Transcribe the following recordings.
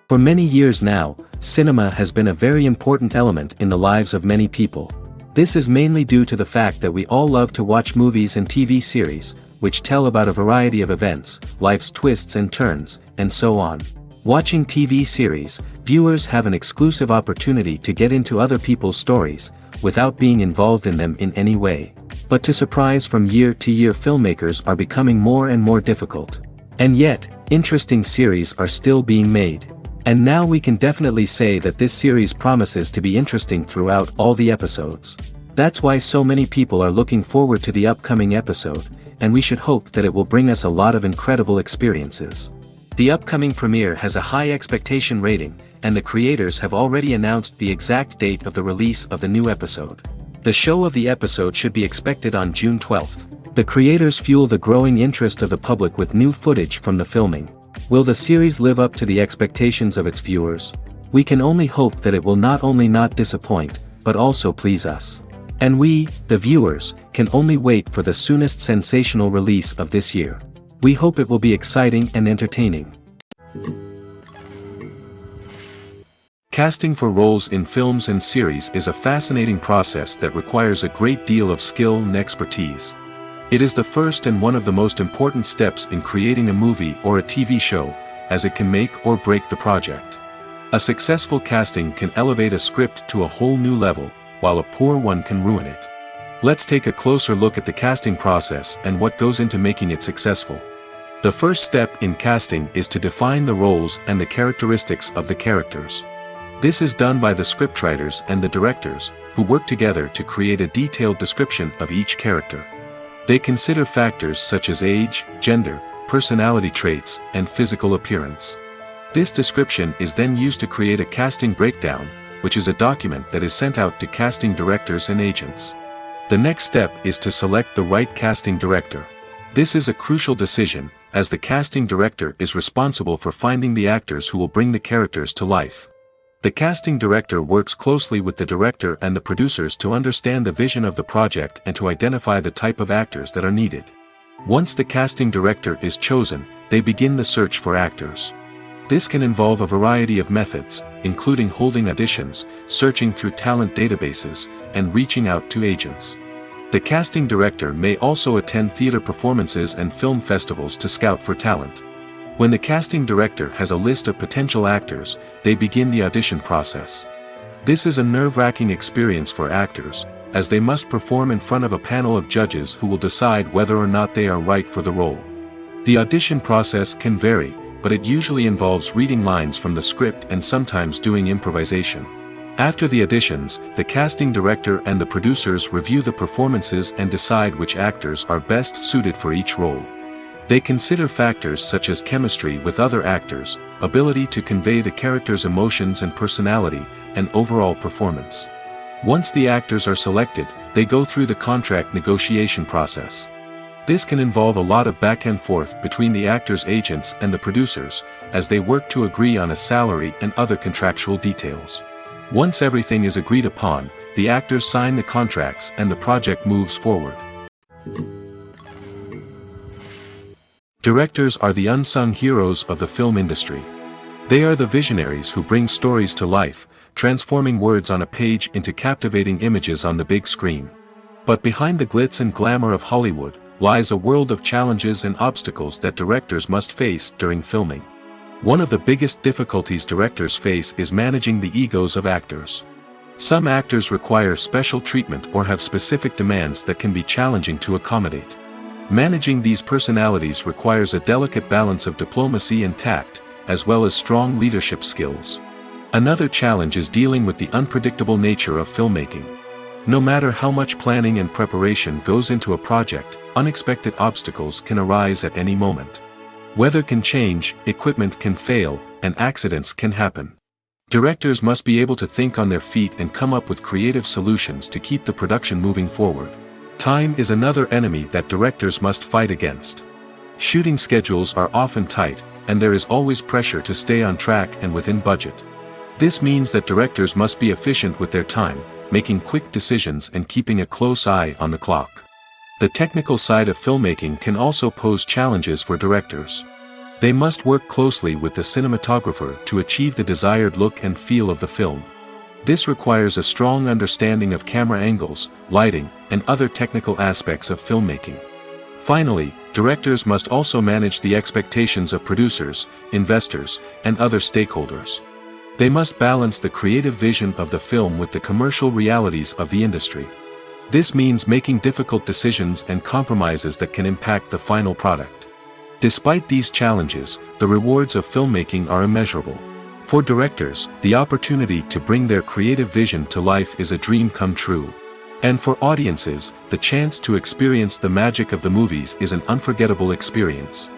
For many years now, cinema has been a very important element in the lives of many people. This is mainly due to the fact that we all love to watch movies and TV series, which tell about a variety of events, life's twists and turns, and so on. Watching TV series, viewers have an exclusive opportunity to get into other people's stories, without being involved in them in any way. But to surprise from year to year, filmmakers are becoming more and more difficult. And yet, interesting series are still being made. And now we can definitely say that this series promises to be interesting throughout all the episodes. That's why so many people are looking forward to the upcoming episode, and we should hope that it will bring us a lot of incredible experiences. The upcoming premiere has a high expectation rating, and the creators have already announced the exact date of the release of the new episode. The show of the episode should be expected on June 12th. The creators fuel the growing interest of the public with new footage from the filming. Will the series live up to the expectations of its viewers? We can only hope that it will not only not disappoint, but also please us. And we, the viewers, can only wait for the soonest sensational release of this year. We hope it will be exciting and entertaining. Casting for roles in films and series is a fascinating process that requires a great deal of skill and expertise. It is the first and one of the most important steps in creating a movie or a TV show, as it can make or break the project. A successful casting can elevate a script to a whole new level, while a poor one can ruin it. Let's take a closer look at the casting process and what goes into making it successful. The first step in casting is to define the roles and the characteristics of the characters. This is done by the scriptwriters and the directors, who work together to create a detailed description of each character. They consider factors such as age, gender, personality traits, and physical appearance. This description is then used to create a casting breakdown, which is a document that is sent out to casting directors and agents. The next step is to select the right casting director. This is a crucial decision, as the casting director is responsible for finding the actors who will bring the characters to life. The casting director works closely with the director and the producers to understand the vision of the project and to identify the type of actors that are needed. Once the casting director is chosen, they begin the search for actors. This can involve a variety of methods, including holding auditions, searching through talent databases, and reaching out to agents. The casting director may also attend theater performances and film festivals to scout for talent. When the casting director has a list of potential actors, they begin the audition process. This is a nerve-wracking experience for actors, as they must perform in front of a panel of judges who will decide whether or not they are right for the role. The audition process can vary, but it usually involves reading lines from the script and sometimes doing improvisation. After the auditions, the casting director and the producers review the performances and decide which actors are best suited for each role. They consider factors such as chemistry with other actors, ability to convey the character's emotions and personality, and overall performance. Once the actors are selected, they go through the contract negotiation process. This can involve a lot of back and forth between the actors' agents and the producers, as they work to agree on a salary and other contractual details. Once everything is agreed upon, the actors sign the contracts and the project moves forward. Directors are the unsung heroes of the film industry. They are the visionaries who bring stories to life, transforming words on a page into captivating images on the big screen. But behind the glitz and glamour of Hollywood, lies a world of challenges and obstacles that directors must face during filming. One of the biggest difficulties directors face is managing the egos of actors. Some actors require special treatment or have specific demands that can be challenging to accommodate. Managing these personalities requires a delicate balance of diplomacy and tact, as well as strong leadership skills. Another challenge is dealing with the unpredictable nature of filmmaking. No matter how much planning and preparation goes into a project, unexpected obstacles can arise at any moment. Weather can change, equipment can fail, and accidents can happen. Directors must be able to think on their feet and come up with creative solutions to keep the production moving forward. Time is another enemy that directors must fight against. Shooting schedules are often tight, and there is always pressure to stay on track and within budget. This means that directors must be efficient with their time, making quick decisions and keeping a close eye on the clock. The technical side of filmmaking can also pose challenges for directors. They must work closely with the cinematographer to achieve the desired look and feel of the film. This requires a strong understanding of camera angles, lighting, and other technical aspects of filmmaking. Finally, directors must also manage the expectations of producers, investors, and other stakeholders. They must balance the creative vision of the film with the commercial realities of the industry. This means making difficult decisions and compromises that can impact the final product. Despite these challenges, the rewards of filmmaking are immeasurable. For directors, the opportunity to bring their creative vision to life is a dream come true. And for audiences, the chance to experience the magic of the movies is an unforgettable experience.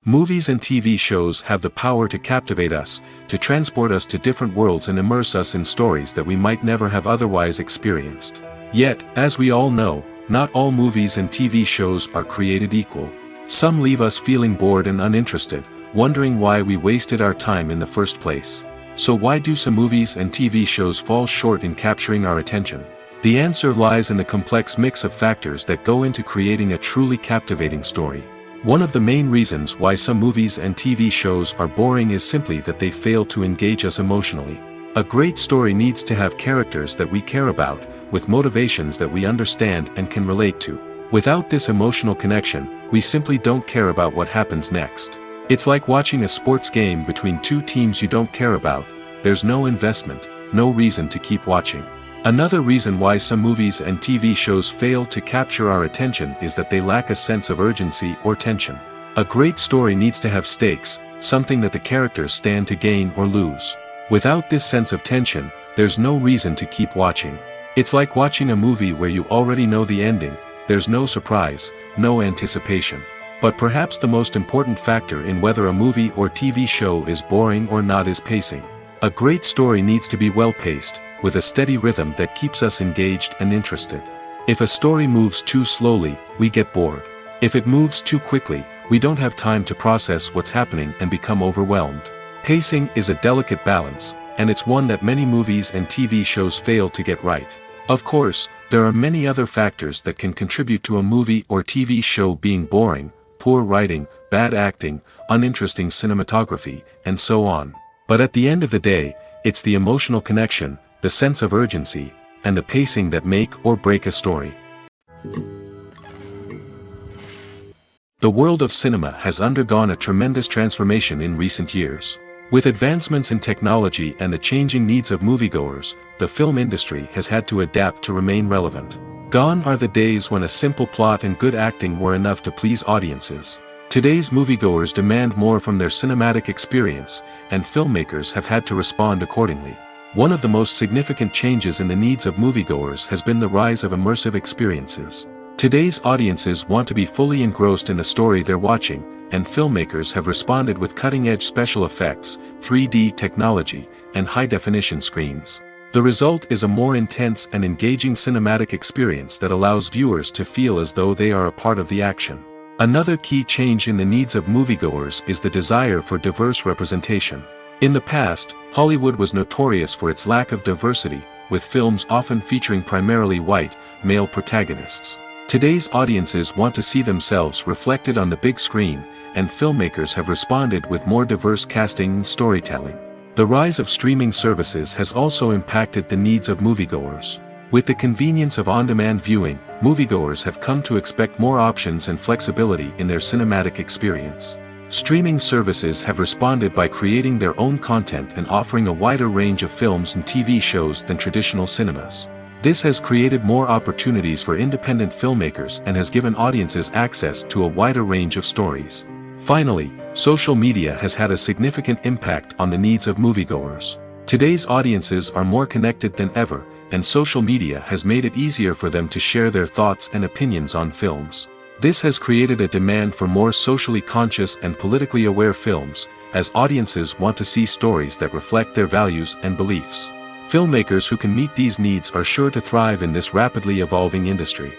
Movies and TV shows have the power to captivate us, to transport us to different worlds and immerse us in stories that we might never have otherwise experienced. Yet, as we all know, not all movies and TV shows are created equal. Some leave us feeling bored and uninterested, wondering why we wasted our time in the first place. So why do some movies and TV shows fall short in capturing our attention? The answer lies in the complex mix of factors that go into creating a truly captivating story. One of the main reasons why some movies and TV shows are boring is simply that they fail to engage us emotionally. A great story needs to have characters that we care about, with motivations that we understand and can relate to. Without this emotional connection, we simply don't care about what happens next. It's like watching a sports game between two teams you don't care about. There's no investment, no reason to keep watching. Another reason why some movies and TV shows fail to capture our attention is that they lack a sense of urgency or tension. A great story needs to have stakes, something that the characters stand to gain or lose. Without this sense of tension, there's no reason to keep watching. It's like watching a movie where you already know the ending. There's no surprise, no anticipation. But perhaps the most important factor in whether a movie or TV show is boring or not is pacing. A great story needs to be well-paced, with a steady rhythm that keeps us engaged and interested. If a story moves too slowly, we get bored. If it moves too quickly, we don't have time to process what's happening and become overwhelmed. Pacing is a delicate balance, and it's one that many movies and TV shows fail to get right. Of course, there are many other factors that can contribute to a movie or TV show being boring: poor writing, bad acting, uninteresting cinematography, and so on. But at the end of the day, it's the emotional connection, the sense of urgency, and the pacing that make or break a story. The world of cinema has undergone a tremendous transformation in recent years. With advancements in technology and the changing needs of moviegoers, the film industry has had to adapt to remain relevant. Gone are the days when a simple plot and good acting were enough to please audiences. Today's moviegoers demand more from their cinematic experience, and filmmakers have had to respond accordingly. One of the most significant changes in the needs of moviegoers has been the rise of immersive experiences. Today's audiences want to be fully engrossed in the story they're watching, and filmmakers have responded with cutting-edge special effects, 3D technology, and high-definition screens. The result is a more intense and engaging cinematic experience that allows viewers to feel as though they are a part of the action. Another key change in the needs of moviegoers is the desire for diverse representation. In the past, Hollywood was notorious for its lack of diversity, with films often featuring primarily white, male protagonists. Today's audiences want to see themselves reflected on the big screen, and filmmakers have responded with more diverse casting and storytelling. The rise of streaming services has also impacted the needs of moviegoers. With the convenience of on-demand viewing, moviegoers have come to expect more options and flexibility in their cinematic experience. Streaming services have responded by creating their own content and offering a wider range of films and TV shows than traditional cinemas. This has created more opportunities for independent filmmakers and has given audiences access to a wider range of stories. Finally, social media has had a significant impact on the needs of moviegoers. Today's audiences are more connected than ever, and social media has made it easier for them to share their thoughts and opinions on films. This has created a demand for more socially conscious and politically aware films, as audiences want to see stories that reflect their values and beliefs. Filmmakers who can meet these needs are sure to thrive in this rapidly evolving industry.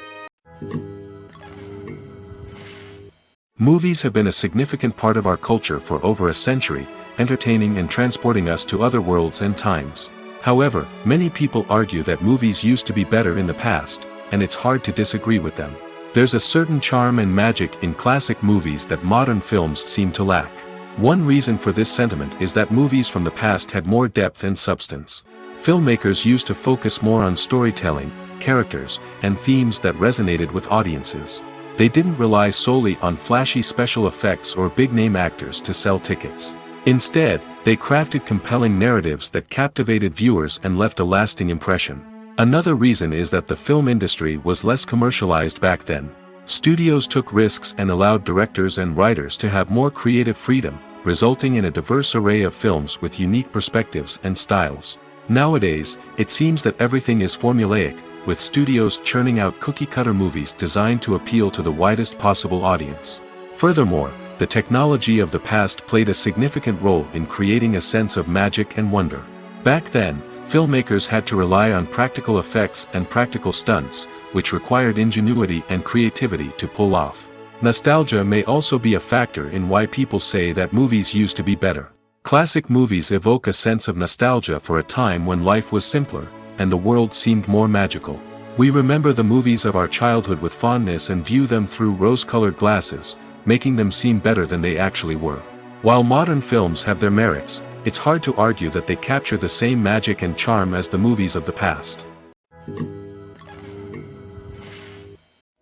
Movies have been a significant part of our culture for over a century, entertaining and transporting us to other worlds and times. However, many people argue that movies used to be better in the past, and it's hard to disagree with them. There's a certain charm and magic in classic movies that modern films seem to lack. One reason for this sentiment is that movies from the past had more depth and substance. Filmmakers used to focus more on storytelling, characters, and themes that resonated with audiences. They didn't rely solely on flashy special effects or big-name actors to sell tickets. Instead, they crafted compelling narratives that captivated viewers and left a lasting impression. Another reason is that the film industry was less commercialized back then. Studios took risks and allowed directors and writers to have more creative freedom, resulting in a diverse array of films with unique perspectives and styles. Nowadays, it seems that everything is formulaic, with studios churning out cookie-cutter movies designed to appeal to the widest possible audience. Furthermore, the technology of the past played a significant role in creating a sense of magic and wonder. Back then, filmmakers had to rely on practical effects and practical stunts, which required ingenuity and creativity to pull off. Nostalgia may also be a factor in why people say that movies used to be better. Classic movies evoke a sense of nostalgia for a time when life was simpler, and the world seemed more magical. We remember the movies of our childhood with fondness and view them through rose-colored glasses, making them seem better than they actually were. While modern films have their merits, it's hard to argue that they capture the same magic and charm as the movies of the past.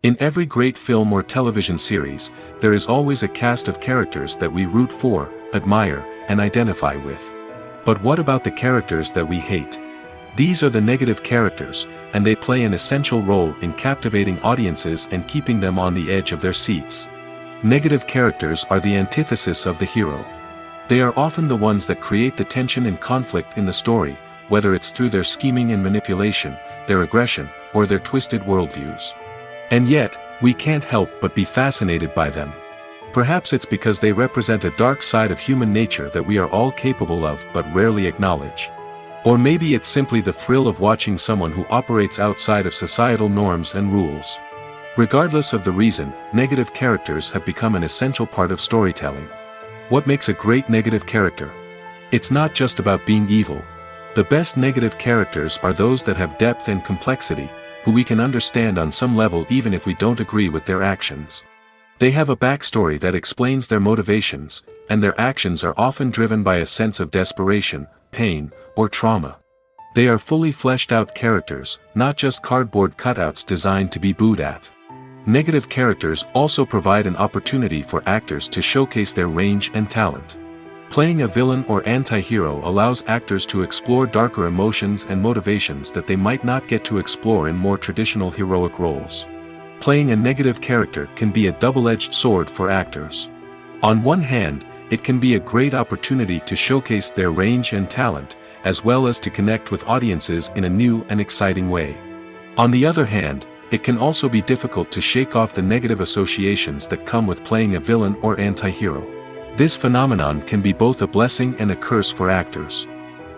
In every great film or television series, there is always a cast of characters that we root for, admire, and identify with. But what about the characters that we hate? These are the negative characters, and they play an essential role in captivating audiences and keeping them on the edge of their seats. Negative characters are the antithesis of the hero. They are often the ones that create the tension and conflict in the story, whether it's through their scheming and manipulation, their aggression, or their twisted worldviews. And yet, we can't help but be fascinated by them. Perhaps it's because they represent a dark side of human nature that we are all capable of but rarely acknowledge. Or maybe it's simply the thrill of watching someone who operates outside of societal norms and rules. Regardless of the reason, negative characters have become an essential part of storytelling. What makes a great negative character? It's not just about being evil. The best negative characters are those that have depth and complexity, who we can understand on some level even if we don't agree with their actions. They have a backstory that explains their motivations, and their actions are often driven by a sense of desperation, pain, or trauma. They are fully fleshed out characters, not just cardboard cutouts designed to be booed at. Negative characters also provide an opportunity for actors to showcase their range and talent. Playing a villain or anti-hero allows actors to explore darker emotions and motivations that they might not get to explore in more traditional heroic roles. Playing a negative character can be a double-edged sword for actors. On one hand, it can be a great opportunity to showcase their range and talent, as well as to connect with audiences in a new and exciting way. On the other hand, it can also be difficult to shake off the negative associations that come with playing a villain or anti-hero. This phenomenon can be both a blessing and a curse for actors.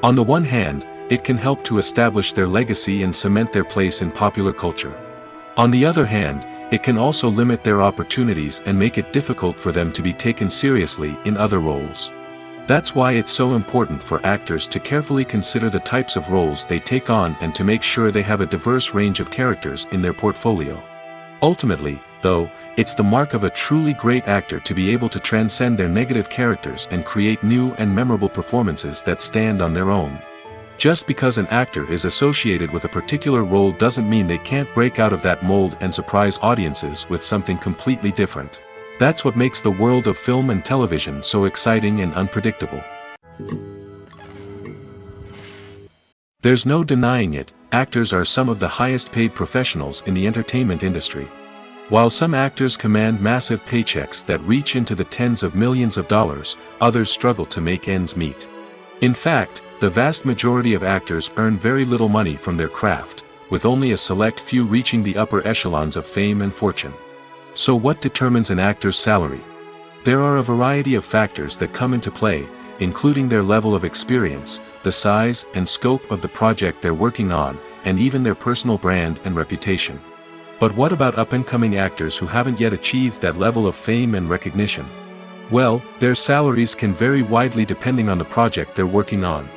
On the one hand, it can help to establish their legacy and cement their place in popular culture. On the other hand, it can also limit their opportunities and make it difficult for them to be taken seriously in other roles. That's why it's so important for actors to carefully consider the types of roles they take on and to make sure they have a diverse range of characters in their portfolio. Ultimately, though, it's the mark of a truly great actor to be able to transcend their negative characters and create new and memorable performances that stand on their own. Just because an actor is associated with a particular role doesn't mean they can't break out of that mold and surprise audiences with something completely different. That's what makes the world of film and television so exciting and unpredictable. There's no denying it, actors are some of the highest paid professionals in the entertainment industry. While some actors command massive paychecks that reach into the tens of millions of dollars, others struggle to make ends meet. In fact, the vast majority of actors earn very little money from their craft, with only a select few reaching the upper echelons of fame and fortune. So what determines an actor's salary? There are a variety of factors that come into play, including their level of experience, the size and scope of the project they're working on, and even their personal brand and reputation. But what about up-and-coming actors who haven't yet achieved that level of fame and recognition? Well, their salaries can vary widely depending on the project they're working on.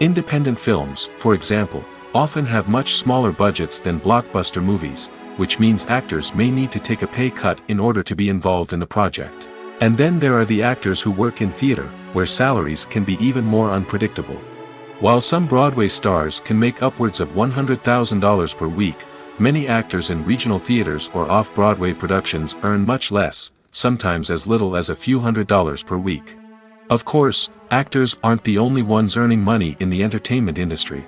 Independent films, for example, often have much smaller budgets than blockbuster movies, which means actors may need to take a pay cut in order to be involved in the project. And then there are the actors who work in theater, where salaries can be even more unpredictable. While some Broadway stars can make upwards of $100,000 per week, many actors in regional theaters or off-Broadway productions earn much less, sometimes as little as a few $100s per week. Of course, actors aren't the only ones earning money in the entertainment industry.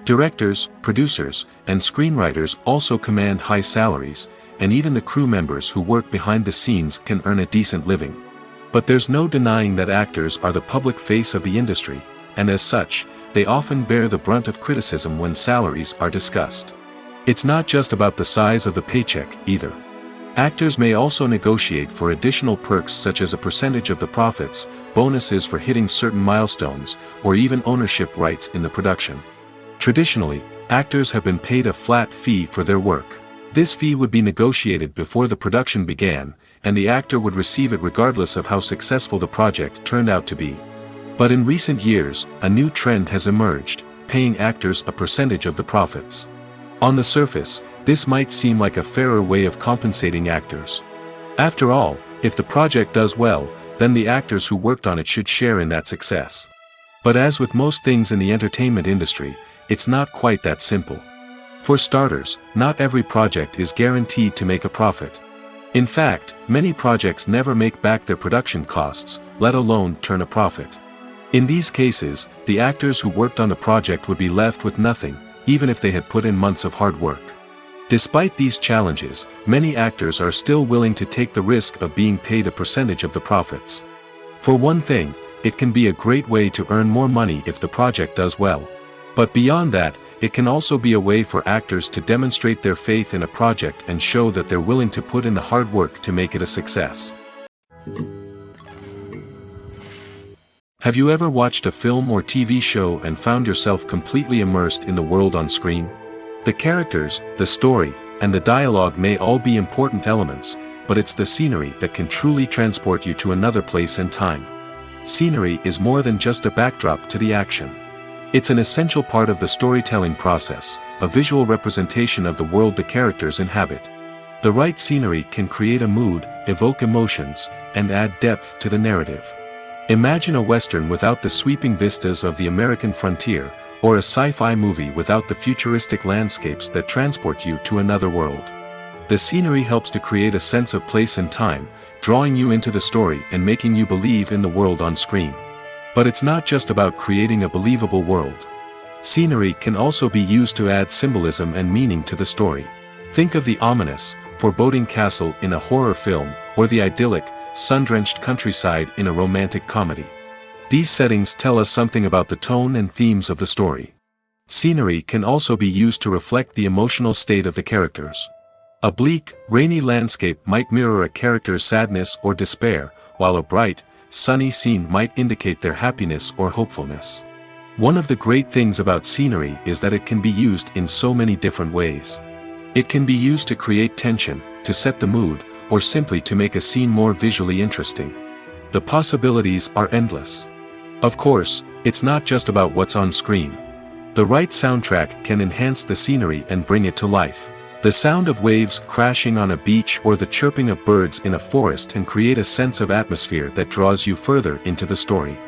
Directors, producers, and screenwriters also command high salaries, and even the crew members who work behind the scenes can earn a decent living. But there's no denying that actors are the public face of the industry, and as such, they often bear the brunt of criticism when salaries are discussed. It's not just about the size of the paycheck, either. Actors may also negotiate for additional perks such as a percentage of the profits, bonuses for hitting certain milestones, or even ownership rights in the production. Traditionally, actors have been paid a flat fee for their work. This fee would be negotiated before the production began, and the actor would receive it regardless of how successful the project turned out to be. But in recent years, a new trend has emerged, paying actors a percentage of the profits. On the surface, this might seem like a fairer way of compensating actors. After all, if the project does well, then the actors who worked on it should share in that success. But as with most things in the entertainment industry, it's not quite that simple. For starters, not every project is guaranteed to make a profit. In fact, many projects never make back their production costs, let alone turn a profit. In these cases, the actors who worked on the project would be left with nothing, even if they had put in months of hard work. Despite these challenges, many actors are still willing to take the risk of being paid a percentage of the profits. For one thing, it can be a great way to earn more money if the project does well. But beyond that, it can also be a way for actors to demonstrate their faith in a project and show that they're willing to put in the hard work to make it a success. Have you ever watched a film or TV show and found yourself completely immersed in the world on screen? The characters, the story, and the dialogue may all be important elements, but it's the scenery that can truly transport you to another place and time. Scenery is more than just a backdrop to the action. It's an essential part of the storytelling process, a visual representation of the world the characters inhabit. The right scenery can create a mood, evoke emotions, and add depth to the narrative. Imagine a Western without the sweeping vistas of the American frontier, or a sci-fi movie without the futuristic landscapes that transport you to another world. The scenery helps to create a sense of place and time, drawing you into the story and making you believe in the world on screen. But it's not just about creating a believable world. Scenery can also be used to add symbolism and meaning to the story. Think of the ominous, foreboding castle in a horror film, or the idyllic, sun-drenched countryside in a romantic comedy. These settings tell us something about the tone and themes of the story. Scenery can also be used to reflect the emotional state of the characters. A bleak, rainy landscape might mirror a character's sadness or despair, while a bright, sunny scene might indicate their happiness or hopefulness. One of the great things about scenery is that it can be used in so many different ways. It can be used to create tension, to set the mood, or simply to make a scene more visually interesting. The possibilities are endless. Of course, it's not just about what's on screen. The right soundtrack can enhance the scenery and bring it to life. The sound of waves crashing on a beach or the chirping of birds in a forest can create a sense of atmosphere that draws you further into the story.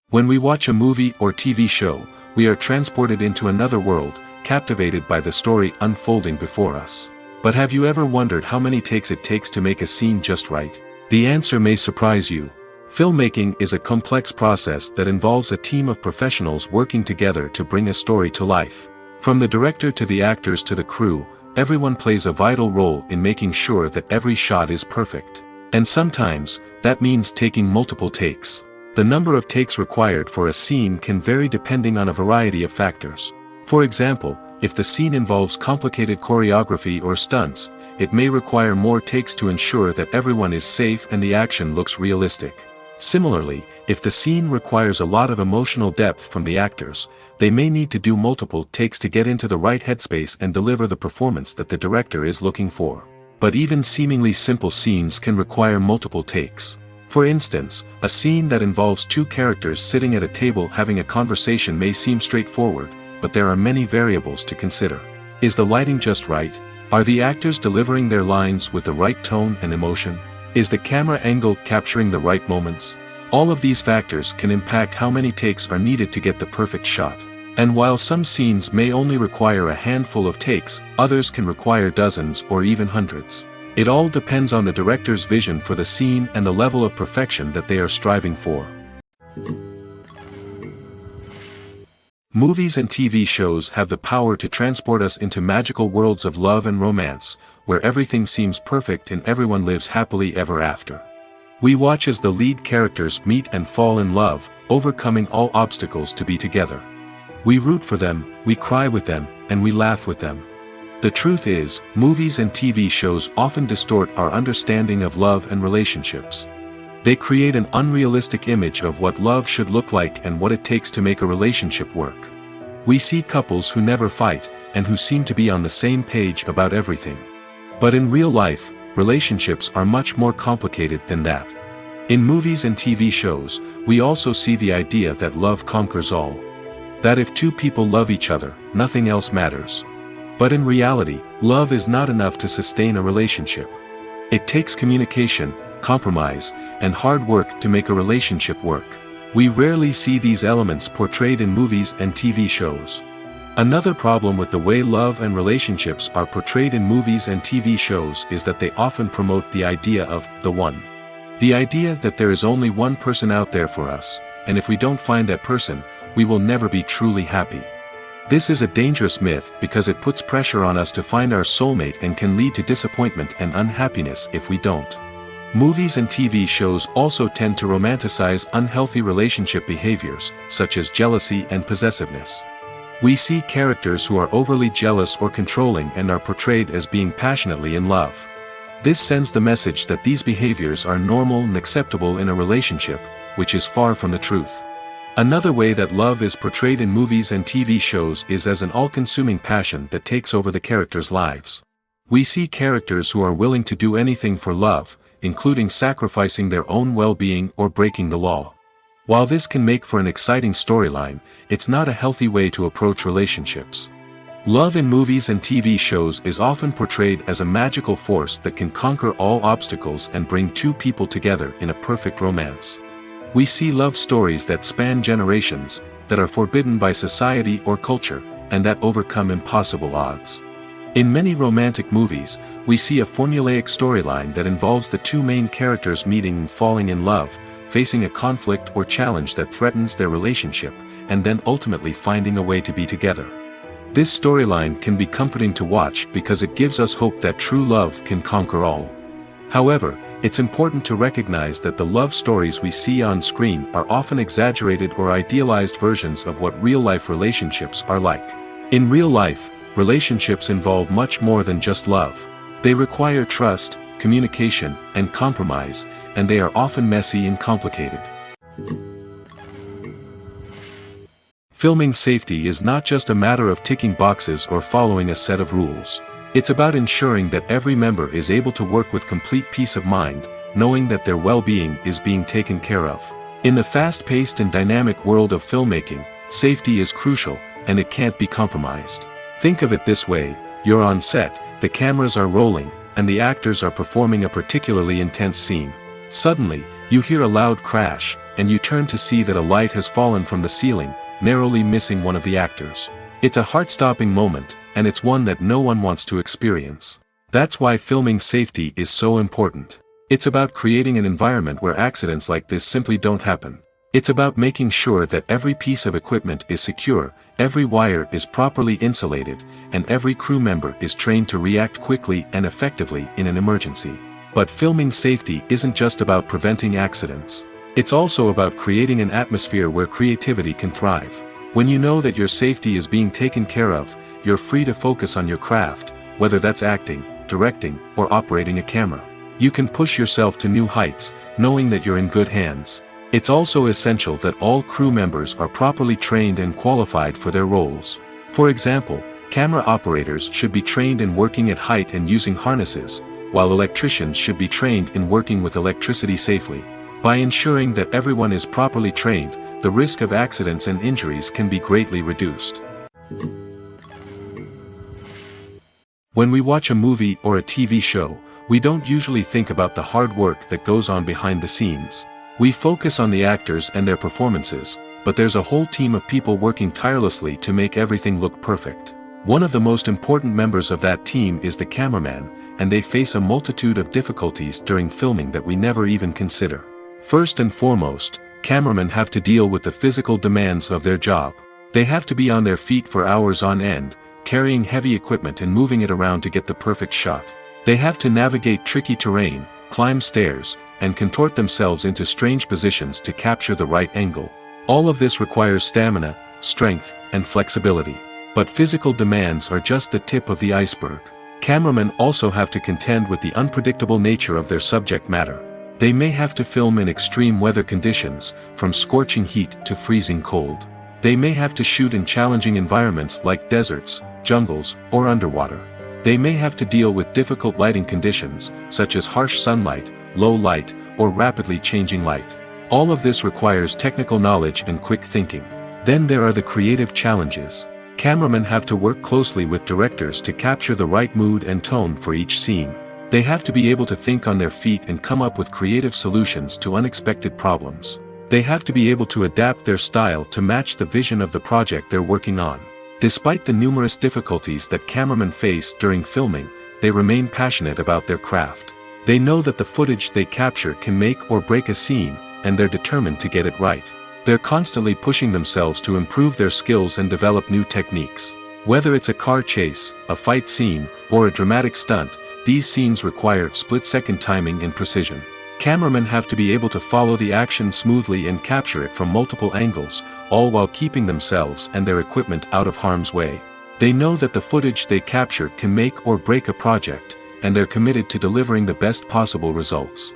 When we watch a movie or TV show, we are transported into another world, captivated by the story unfolding before us. But have you ever wondered how many takes it takes to make a scene just right? The answer may surprise you. Filmmaking is a complex process that involves a team of professionals working together to bring a story to life. From the director to the actors to the crew, everyone plays a vital role in making sure that every shot is perfect. And sometimes, that means taking multiple takes. The number of takes required for a scene can vary depending on a variety of factors. For example, if the scene involves complicated choreography or stunts, it may require more takes to ensure that everyone is safe and the action looks realistic. Similarly, if the scene requires a lot of emotional depth from the actors, they may need to do multiple takes to get into the right headspace and deliver the performance that the director is looking for. But even seemingly simple scenes can require multiple takes. For instance, a scene that involves two characters sitting at a table having a conversation may seem straightforward, but there are many variables to consider. Is the lighting just right? Are the actors delivering their lines with the right tone and emotion? Is the camera angle capturing the right moments? All of these factors can impact how many takes are needed to get the perfect shot. And while some scenes may only require a handful of takes, others can require dozens or even hundreds. It all depends on the director's vision for the scene and the level of perfection that they are striving for. Movies and TV shows have the power to transport us into magical worlds of love and romance, where everything seems perfect and everyone lives happily ever after. We watch as the lead characters meet and fall in love, overcoming all obstacles to be together. We root for them, we cry with them, and we laugh with them. The truth is, movies and TV shows often distort our understanding of love and relationships. They create an unrealistic image of what love should look like and what it takes to make a relationship work. We see couples who never fight, and who seem to be on the same page about everything. But in real life, relationships are much more complicated than that. In movies and TV shows, we also see the idea that love conquers all. That if two people love each other, nothing else matters. But in reality, love is not enough to sustain a relationship. It takes communication, compromise, and hard work to make a relationship work. We rarely see these elements portrayed in movies and TV shows. Another problem with the way love and relationships are portrayed in movies and TV shows is that they often promote the idea of the one. The idea that there is only one person out there for us, and if we don't find that person, we will never be truly happy. This is a dangerous myth because it puts pressure on us to find our soulmate and can lead to disappointment and unhappiness if we don't. Movies and TV shows also tend to romanticize unhealthy relationship behaviors, such as jealousy and possessiveness. We see characters who are overly jealous or controlling and are portrayed as being passionately in love. This sends the message that these behaviors are normal and acceptable in a relationship, which is far from the truth. Another way that love is portrayed in movies and TV shows is as an all-consuming passion that takes over the characters' lives. We see characters who are willing to do anything for love, including sacrificing their own well-being or breaking the law. While this can make for an exciting storyline, it's not a healthy way to approach relationships. Love in movies and TV shows is often portrayed as a magical force that can conquer all obstacles and bring two people together in a perfect romance. We see love stories that span generations, that are forbidden by society or culture, and that overcome impossible odds. In many romantic movies, we see a formulaic storyline that involves the two main characters meeting and falling in love, facing a conflict or challenge that threatens their relationship, and then ultimately finding a way to be together. This storyline can be comforting to watch because it gives us hope that true love can conquer all. However, it's important to recognize that the love stories we see on screen are often exaggerated or idealized versions of what real-life relationships are like. In real life, relationships involve much more than just love. They require trust, communication, and compromise, and they are often messy and complicated. Filming safety is not just a matter of ticking boxes or following a set of rules. It's about ensuring that every member is able to work with complete peace of mind, knowing that their well-being is being taken care of. In the fast-paced and dynamic world of filmmaking, safety is crucial, and it can't be compromised. Think of it this way: you're on set, the cameras are rolling, and the actors are performing a particularly intense scene. Suddenly, you hear a loud crash, and you turn to see that a light has fallen from the ceiling, narrowly missing one of the actors. It's a heart-stopping moment, and it's one that no one wants to experience. That's why filming safety is so important. It's about creating an environment where accidents like this simply don't happen. It's about making sure that every piece of equipment is secure, every wire is properly insulated, and every crew member is trained to react quickly and effectively in an emergency. But filming safety isn't just about preventing accidents. It's also about creating an atmosphere where creativity can thrive. When you know that your safety is being taken care of, you're free to focus on your craft, whether that's acting, directing, or operating a camera. You can push yourself to new heights, knowing that you're in good hands. It's also essential that all crew members are properly trained and qualified for their roles. For example, camera operators should be trained in working at height and using harnesses, while electricians should be trained in working with electricity safely. By ensuring that everyone is properly trained, the risk of accidents and injuries can be greatly reduced. When we watch a movie or a TV show, we don't usually think about the hard work that goes on behind the scenes. We focus on the actors and their performances, but there's a whole team of people working tirelessly to make everything look perfect. One of the most important members of that team is the cameraman, and they face a multitude of difficulties during filming that we never even consider. First and foremost, cameramen have to deal with the physical demands of their job. They have to be on their feet for hours on end, carrying heavy equipment and moving it around to get the perfect shot. They have to navigate tricky terrain, climb stairs, and contort themselves into strange positions to capture the right angle. All of this requires stamina, strength, and flexibility. But physical demands are just the tip of the iceberg. Cameramen also have to contend with the unpredictable nature of their subject matter. They may have to film in extreme weather conditions, from scorching heat to freezing cold. They may have to shoot in challenging environments like deserts, jungles, or underwater. They may have to deal with difficult lighting conditions, such as harsh sunlight, low light, or rapidly changing light. All of this requires technical knowledge and quick thinking. Then there are the creative challenges. Cameramen have to work closely with directors to capture the right mood and tone for each scene. They have to be able to think on their feet and come up with creative solutions to unexpected problems. They have to be able to adapt their style to match the vision of the project they're working on. Despite the numerous difficulties that cameramen face during filming, they remain passionate about their craft. They know that the footage they capture can make or break a scene, and they're determined to get it right. They're constantly pushing themselves to improve their skills and develop new techniques. Whether it's a car chase, a fight scene, or a dramatic stunt, these scenes require split-second timing and precision. Cameramen have to be able to follow the action smoothly and capture it from multiple angles, all while keeping themselves and their equipment out of harm's way. They know that the footage they capture can make or break a project, and they're committed to delivering the best possible results.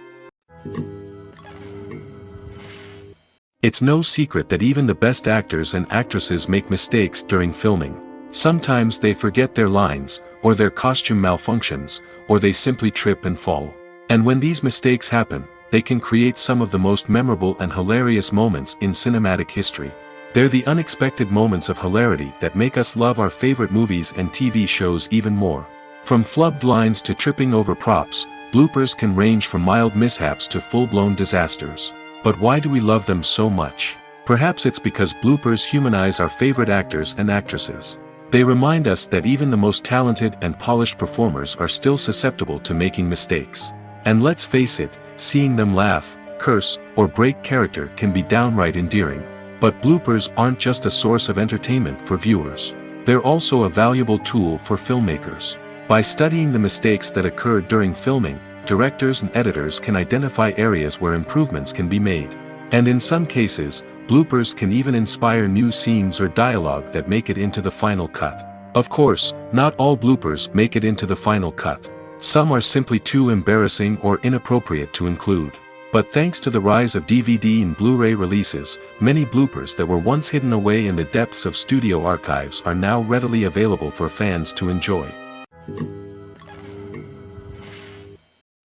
It's no secret that even the best actors and actresses make mistakes during filming. Sometimes they forget their lines, or their costume malfunctions, or they simply trip and fall. And when these mistakes happen, they can create some of the most memorable and hilarious moments in cinematic history. They're the unexpected moments of hilarity that make us love our favorite movies and TV shows even more. From flubbed lines to tripping over props, bloopers can range from mild mishaps to full-blown disasters. But why do we love them so much? Perhaps it's because bloopers humanize our favorite actors and actresses. They remind us that even the most talented and polished performers are still susceptible to making mistakes. And let's face it, seeing them laugh, curse, or break character can be downright endearing. But bloopers aren't just a source of entertainment for viewers. They're also a valuable tool for filmmakers. By studying the mistakes that occurred during filming, directors and editors can identify areas where improvements can be made. And in some cases, bloopers can even inspire new scenes or dialogue that make it into the final cut. Of course, not all bloopers make it into the final cut. Some are simply too embarrassing or inappropriate to include. But thanks to the rise of DVD and Blu-ray releases, many bloopers that were once hidden away in the depths of studio archives are now readily available for fans to enjoy.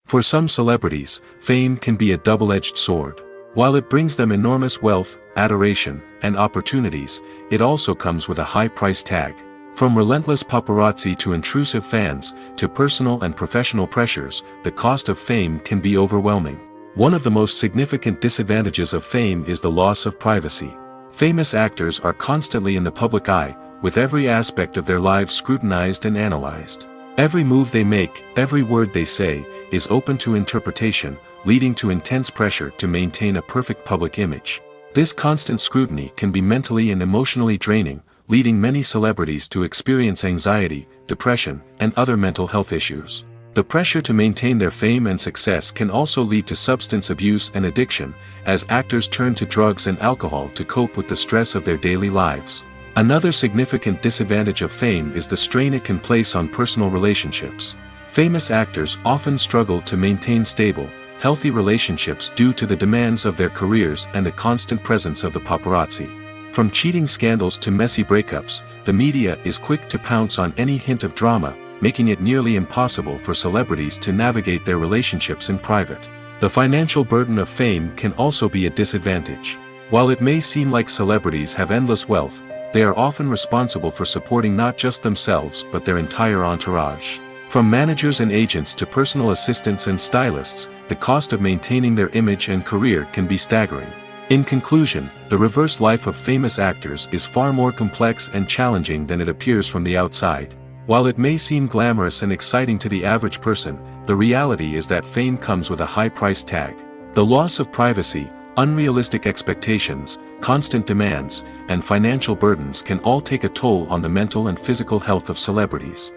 For some celebrities, fame can be a double-edged sword. While it brings them enormous wealth, adoration, and opportunities, it also comes with a high price tag. From relentless paparazzi to intrusive fans, to personal and professional pressures, the cost of fame can be overwhelming. One of the most significant disadvantages of fame is the loss of privacy. Famous actors are constantly in the public eye, with every aspect of their lives scrutinized and analyzed. Every move they make, every word they say, is open to interpretation, leading to intense pressure to maintain a perfect public image. This constant scrutiny can be mentally and emotionally draining, leading many celebrities to experience anxiety, depression, and other mental health issues. The pressure to maintain their fame and success can also lead to substance abuse and addiction, as actors turn to drugs and alcohol to cope with the stress of their daily lives. Another significant disadvantage of fame is the strain it can place on personal relationships. Famous actors often struggle to maintain stable, healthy relationships due to the demands of their careers and the constant presence of the paparazzi. From cheating scandals to messy breakups, the media is quick to pounce on any hint of drama, making it nearly impossible for celebrities to navigate their relationships in private. The financial burden of fame can also be a disadvantage. While it may seem like celebrities have endless wealth, they are often responsible for supporting not just themselves but their entire entourage. From managers and agents to personal assistants and stylists, the cost of maintaining their image and career can be staggering. In conclusion, the reverse life of famous actors is far more complex and challenging than it appears from the outside. While it may seem glamorous and exciting to the average person, the reality is that fame comes with a high price tag. The loss of privacy, unrealistic expectations, constant demands, and financial burdens can all take a toll on the mental and physical health of celebrities.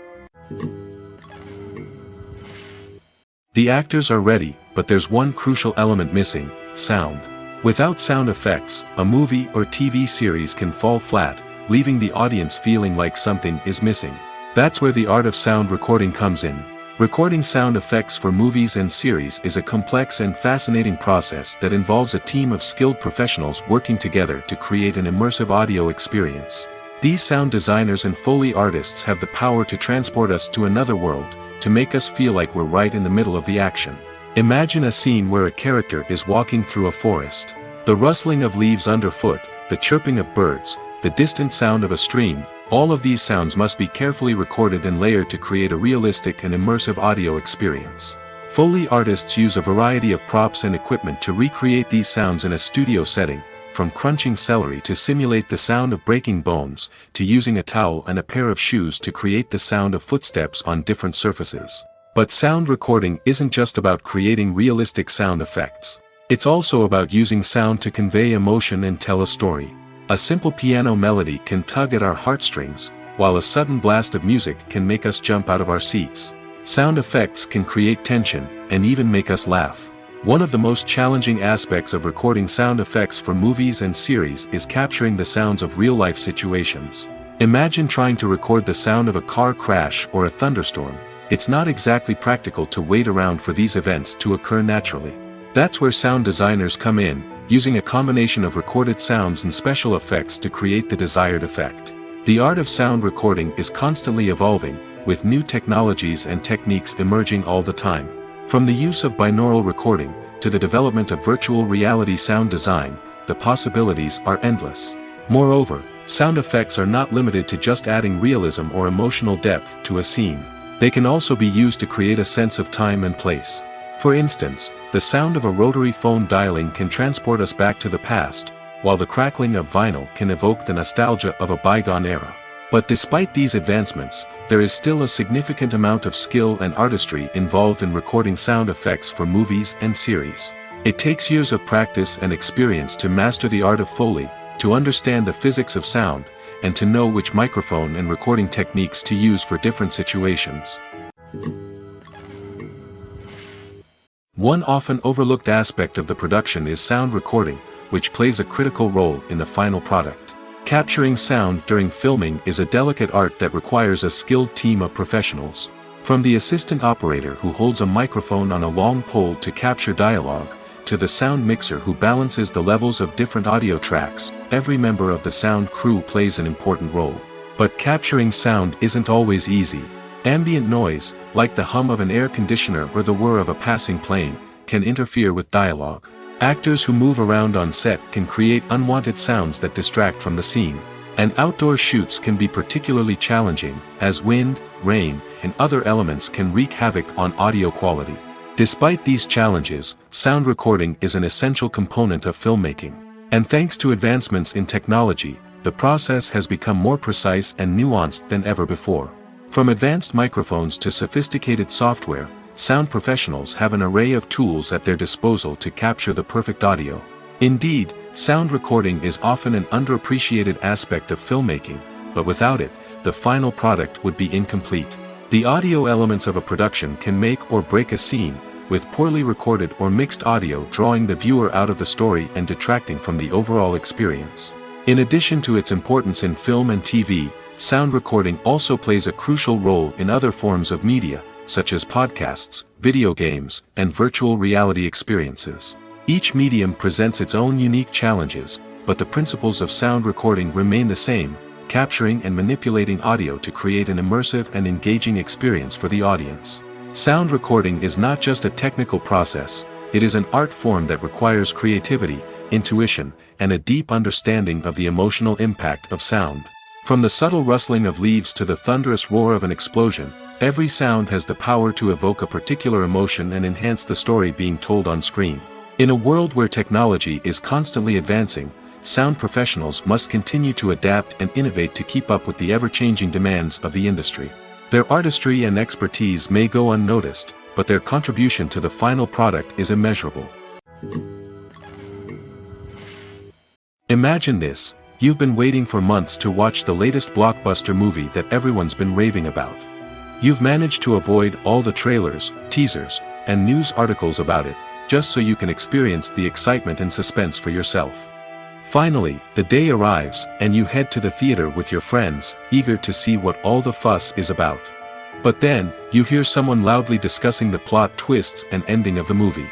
The actors are ready, but there's one crucial element missing: sound. Without sound effects, a movie or TV series can fall flat, leaving the audience feeling like something is missing. That's where the art of sound recording comes in. Recording sound effects for movies and series is a complex and fascinating process that involves a team of skilled professionals working together to create an immersive audio experience. These sound designers and Foley artists have the power to transport us to another world, to make us feel like we're right in the middle of the action. Imagine a scene where a character is walking through a forest. The rustling of leaves underfoot, the chirping of birds, the distant sound of a stream, all of these sounds must be carefully recorded and layered to create a realistic and immersive audio experience. Foley artists use a variety of props and equipment to recreate these sounds in a studio setting, from crunching celery to simulate the sound of breaking bones, to using a towel and a pair of shoes to create the sound of footsteps on different surfaces. But sound recording isn't just about creating realistic sound effects. It's also about using sound to convey emotion and tell a story. A simple piano melody can tug at our heartstrings, while a sudden blast of music can make us jump out of our seats. Sound effects can create tension, and even make us laugh. One of the most challenging aspects of recording sound effects for movies and series is capturing the sounds of real-life situations. Imagine trying to record the sound of a car crash or a thunderstorm. It's not exactly practical to wait around for these events to occur naturally. That's where sound designers come in, using a combination of recorded sounds and special effects to create the desired effect. The art of sound recording is constantly evolving, with new technologies and techniques emerging all the time. From the use of binaural recording, to the development of virtual reality sound design, the possibilities are endless. Moreover, sound effects are not limited to just adding realism or emotional depth to a scene. They can also be used to create a sense of time and place. For instance, the sound of a rotary phone dialing can transport us back to the past, while the crackling of vinyl can evoke the nostalgia of a bygone era. But despite these advancements, there is still a significant amount of skill and artistry involved in recording sound effects for movies and series. It takes years of practice and experience to master the art of Foley, to understand the physics of sound, and to know which microphone and recording techniques to use for different situations. One often overlooked aspect of the production is sound recording, which plays a critical role in the final product. Capturing sound during filming is a delicate art that requires a skilled team of professionals. From the assistant operator who holds a microphone on a long pole to capture dialogue, to the sound mixer who balances the levels of different audio tracks, every member of the sound crew plays an important role. But capturing sound isn't always easy. Ambient noise, like the hum of an air conditioner or the whir of a passing plane, can interfere with dialogue. Actors who move around on set can create unwanted sounds that distract from the scene. And outdoor shoots can be particularly challenging, as wind, rain, and other elements can wreak havoc on audio quality. Despite these challenges, sound recording is an essential component of filmmaking. And thanks to advancements in technology, the process has become more precise and nuanced than ever before. From advanced microphones to sophisticated software, sound professionals have an array of tools at their disposal to capture the perfect audio. Indeed, sound recording is often an underappreciated aspect of filmmaking, but without it, the final product would be incomplete. The audio elements of a production can make or break a scene, with poorly recorded or mixed audio drawing the viewer out of the story and detracting from the overall experience. In addition to its importance in film and TV, sound recording also plays a crucial role in other forms of media, such as podcasts, video games, and virtual reality experiences. Each medium presents its own unique challenges, but the principles of sound recording remain the same: capturing and manipulating audio to create an immersive and engaging experience for the audience. Sound recording is not just a technical process, it is an art form that requires creativity, intuition, and a deep understanding of the emotional impact of sound. From the subtle rustling of leaves to the thunderous roar of an explosion, every sound has the power to evoke a particular emotion and enhance the story being told on screen. In a world where technology is constantly advancing, sound professionals must continue to adapt and innovate to keep up with the ever-changing demands of the industry. Their artistry and expertise may go unnoticed, but their contribution to the final product is immeasurable. Imagine this: you've been waiting for months to watch the latest blockbuster movie that everyone's been raving about. You've managed to avoid all the trailers, teasers, and news articles about it, just so you can experience the excitement and suspense for yourself. Finally, the day arrives, and you head to the theater with your friends, eager to see what all the fuss is about. But then, you hear someone loudly discussing the plot twists and ending of the movie.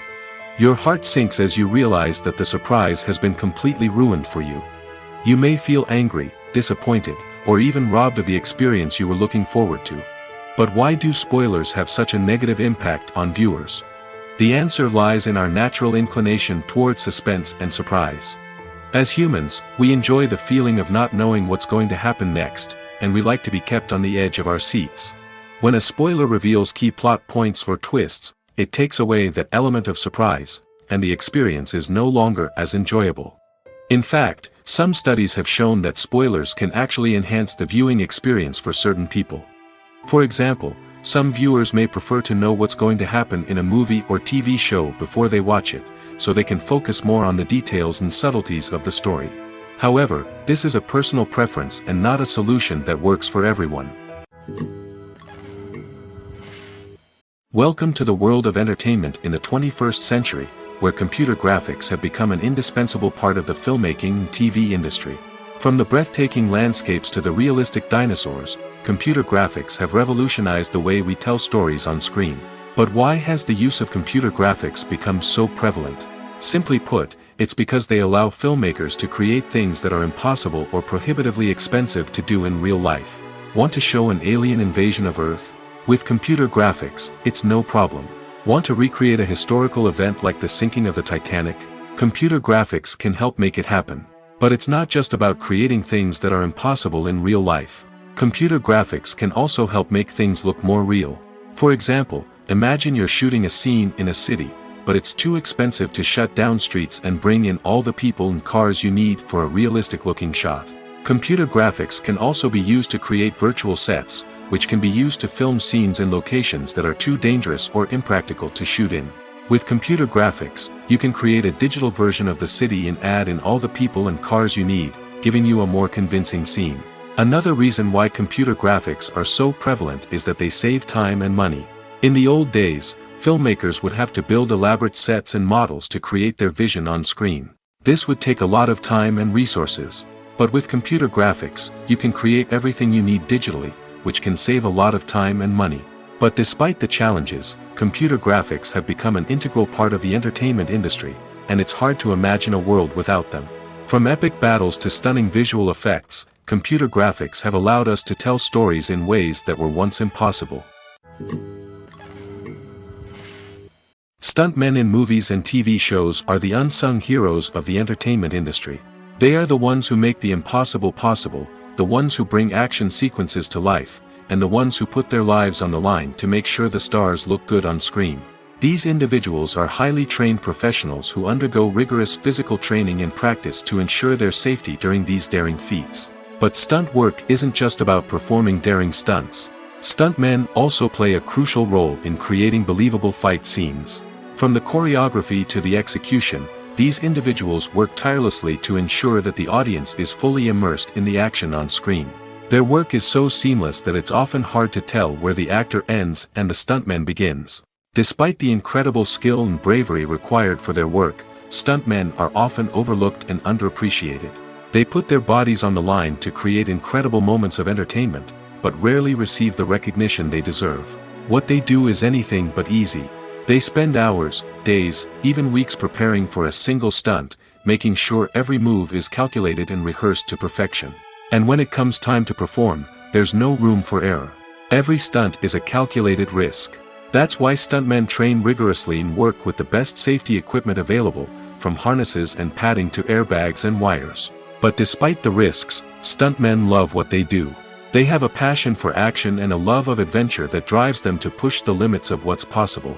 Your heart sinks as you realize that the surprise has been completely ruined for you. You may feel angry, disappointed, or even robbed of the experience you were looking forward to. But why do spoilers have such a negative impact on viewers? The answer lies in our natural inclination towards suspense and surprise. As humans, we enjoy the feeling of not knowing what's going to happen next, and we like to be kept on the edge of our seats. When a spoiler reveals key plot points or twists, it takes away that element of surprise, and the experience is no longer as enjoyable. In fact, some studies have shown that spoilers can actually enhance the viewing experience for certain people. For example, some viewers may prefer to know what's going to happen in a movie or TV show before they watch it, so they can focus more on the details and subtleties of the story. However, this is a personal preference and not a solution that works for everyone. Welcome to the world of entertainment in the 21st century, where computer graphics have become an indispensable part of the filmmaking and TV industry. From the breathtaking landscapes to the realistic dinosaurs, computer graphics have revolutionized the way we tell stories on screen. But why has the use of computer graphics become so prevalent? Simply put, it's because they allow filmmakers to create things that are impossible or prohibitively expensive to do in real life. Want to show an alien invasion of Earth? With computer graphics, it's no problem. Want to recreate a historical event like the sinking of the Titanic? Computer graphics can help make it happen. But it's not just about creating things that are impossible in real life. Computer graphics can also help make things look more real. For example, imagine you're shooting a scene in a city, but it's too expensive to shut down streets and bring in all the people and cars you need for a realistic-looking shot. Computer graphics can also be used to create virtual sets, which can be used to film scenes in locations that are too dangerous or impractical to shoot in. With computer graphics, you can create a digital version of the city and add in all the people and cars you need, giving you a more convincing scene. Another reason why computer graphics are so prevalent is that they save time and money. In the old days, filmmakers would have to build elaborate sets and models to create their vision on screen. This would take a lot of time and resources. But with computer graphics, you can create everything you need digitally, which can save a lot of time and money. But despite the challenges, computer graphics have become an integral part of the entertainment industry, and it's hard to imagine a world without them. From epic battles to stunning visual effects, computer graphics have allowed us to tell stories in ways that were once impossible. Stuntmen in movies and TV shows are the unsung heroes of the entertainment industry. They are the ones who make the impossible possible, the ones who bring action sequences to life, and the ones who put their lives on the line to make sure the stars look good on screen. These individuals are highly trained professionals who undergo rigorous physical training and practice to ensure their safety during these daring feats. But stunt work isn't just about performing daring stunts. Stuntmen also play a crucial role in creating believable fight scenes. From the choreography to the execution, these individuals work tirelessly to ensure that the audience is fully immersed in the action on screen. Their work is so seamless that it's often hard to tell where the actor ends and the stuntman begins. Despite the incredible skill and bravery required for their work, stuntmen are often overlooked and underappreciated. They put their bodies on the line to create incredible moments of entertainment, but rarely receive the recognition they deserve. What they do is anything but easy. They spend hours, days, even weeks preparing for a single stunt, making sure every move is calculated and rehearsed to perfection. And when it comes time to perform, there's no room for error. Every stunt is a calculated risk. That's why stuntmen train rigorously and work with the best safety equipment available, from harnesses and padding to airbags and wires. But despite the risks, stuntmen love what they do. They have a passion for action and a love of adventure that drives them to push the limits of what's possible.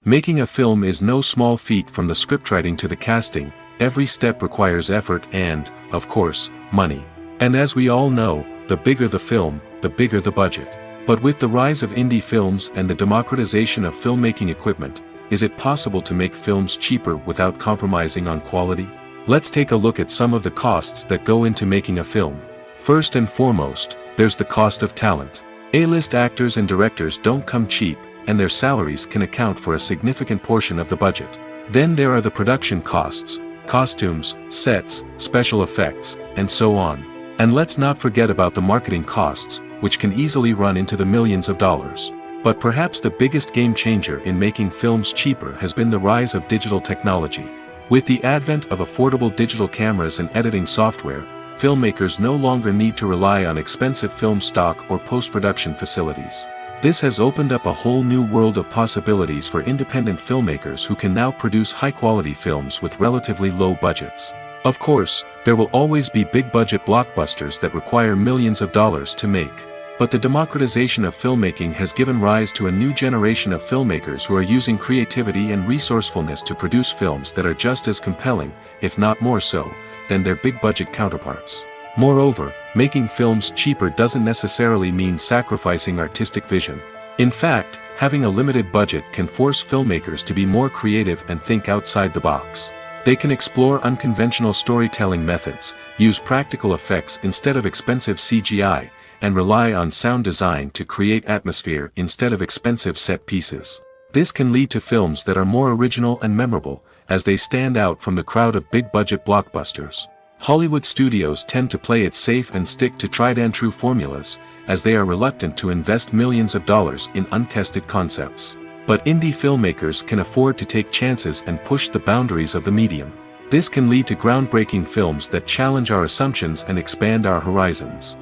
Making a film is no small feat. From the scriptwriting to the casting, every step requires effort and, of course, money. And as we all know, the bigger the film, the bigger the budget. But with the rise of indie films and the democratization of filmmaking equipment, is it possible to make films cheaper without compromising on quality? Let's take a look at some of the costs that go into making a film. First and foremost, there's the cost of talent. A-list actors and directors don't come cheap, and their salaries can account for a significant portion of the budget. Then there are the production costs, costumes, sets, special effects, and so on. And let's not forget about the marketing costs, which can easily run into the millions of dollars. But perhaps the biggest game changer in making films cheaper has been the rise of digital technology. With the advent of affordable digital cameras and editing software, filmmakers no longer need to rely on expensive film stock or post-production facilities. This has opened up a whole new world of possibilities for independent filmmakers who can now produce high-quality films with relatively low budgets. Of course, there will always be big-budget blockbusters that require millions of dollars to make. But the democratization of filmmaking has given rise to a new generation of filmmakers who are using creativity and resourcefulness to produce films that are just as compelling, if not more so, than their big-budget counterparts. Moreover, making films cheaper doesn't necessarily mean sacrificing artistic vision. In fact, having a limited budget can force filmmakers to be more creative and think outside the box. They can explore unconventional storytelling methods, use practical effects instead of expensive CGI, and rely on sound design to create atmosphere instead of expensive set pieces. This can lead to films that are more original and memorable, as they stand out from the crowd of big-budget blockbusters. Hollywood studios tend to play it safe and stick to tried-and-true formulas, as they are reluctant to invest millions of dollars in untested concepts. But indie filmmakers can afford to take chances and push the boundaries of the medium. This can lead to groundbreaking films that challenge our assumptions and expand our horizons.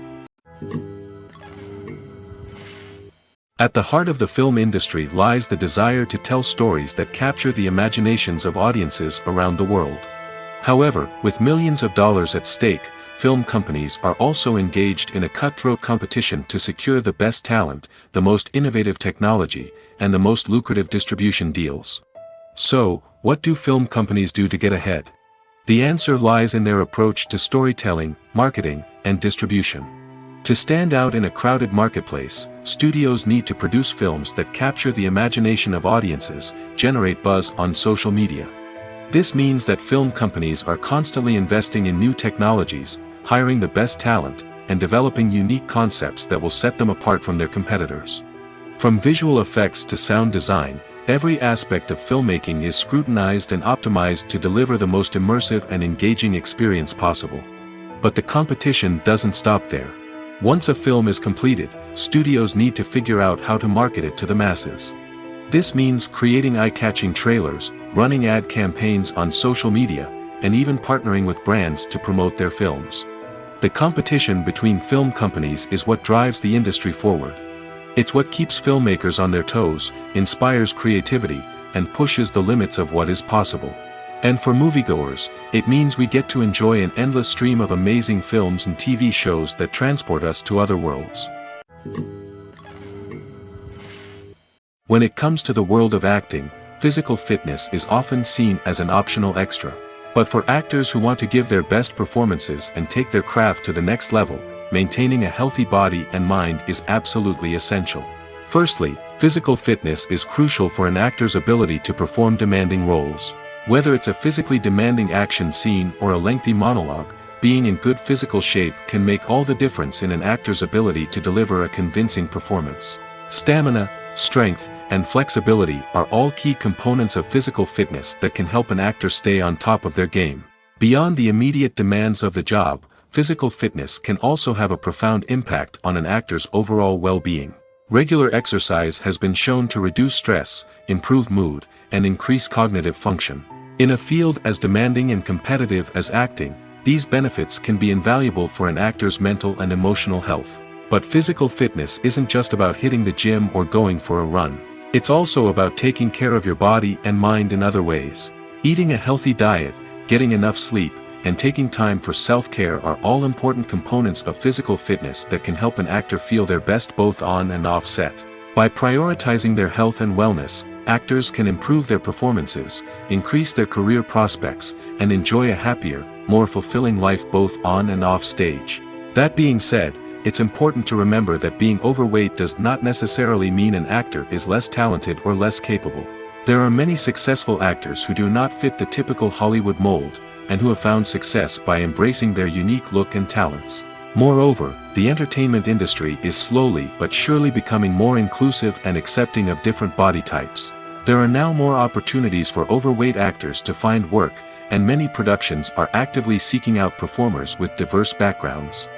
At the heart of the film industry lies the desire to tell stories that capture the imaginations of audiences around the world. However, with millions of dollars at stake, film companies are also engaged in a cutthroat competition to secure the best talent, the most innovative technology, and the most lucrative distribution deals. So, what do film companies do to get ahead? The answer lies in their approach to storytelling, marketing, and distribution. To stand out in a crowded marketplace, studios need to produce films that capture the imagination of audiences, generate buzz on social media. This means that film companies are constantly investing in new technologies, hiring the best talent, and developing unique concepts that will set them apart from their competitors. From visual effects to sound design, every aspect of filmmaking is scrutinized and optimized to deliver the most immersive and engaging experience possible. But the competition doesn't stop there. Once a film is completed, studios need to figure out how to market it to the masses. This means creating eye-catching trailers, running ad campaigns on social media, and even partnering with brands to promote their films. The competition between film companies is what drives the industry forward. It's what keeps filmmakers on their toes, inspires creativity, and pushes the limits of what is possible. And for moviegoers, it means we get to enjoy an endless stream of amazing films and TV shows that transport us to other worlds. When it comes to the world of acting, physical fitness is often seen as an optional extra. But for actors who want to give their best performances and take their craft to the next level, maintaining a healthy body and mind is absolutely essential. Firstly, physical fitness is crucial for an actor's ability to perform demanding roles. Whether it's a physically demanding action scene or a lengthy monologue, being in good physical shape can make all the difference in an actor's ability to deliver a convincing performance. Stamina, strength, and flexibility are all key components of physical fitness that can help an actor stay on top of their game. Beyond the immediate demands of the job, physical fitness can also have a profound impact on an actor's overall well-being. Regular exercise has been shown to reduce stress, improve mood, and increase cognitive function. In a field as demanding and competitive as acting, these benefits can be invaluable for an actor's mental and emotional health. But physical fitness isn't just about hitting the gym or going for a run. It's also about taking care of your body and mind in other ways. Eating a healthy diet, getting enough sleep, and taking time for self-care are all important components of physical fitness that can help an actor feel their best both on and off set. By prioritizing their health and wellness, actors can improve their performances, increase their career prospects, and enjoy a happier, more fulfilling life both on and off stage. That being said, it's important to remember that being overweight does not necessarily mean an actor is less talented or less capable. There are many successful actors who do not fit the typical Hollywood mold, and who have found success by embracing their unique look and talents. Moreover, the entertainment industry is slowly but surely becoming more inclusive and accepting of different body types. There are now more opportunities for overweight actors to find work, and many productions are actively seeking out performers with diverse backgrounds.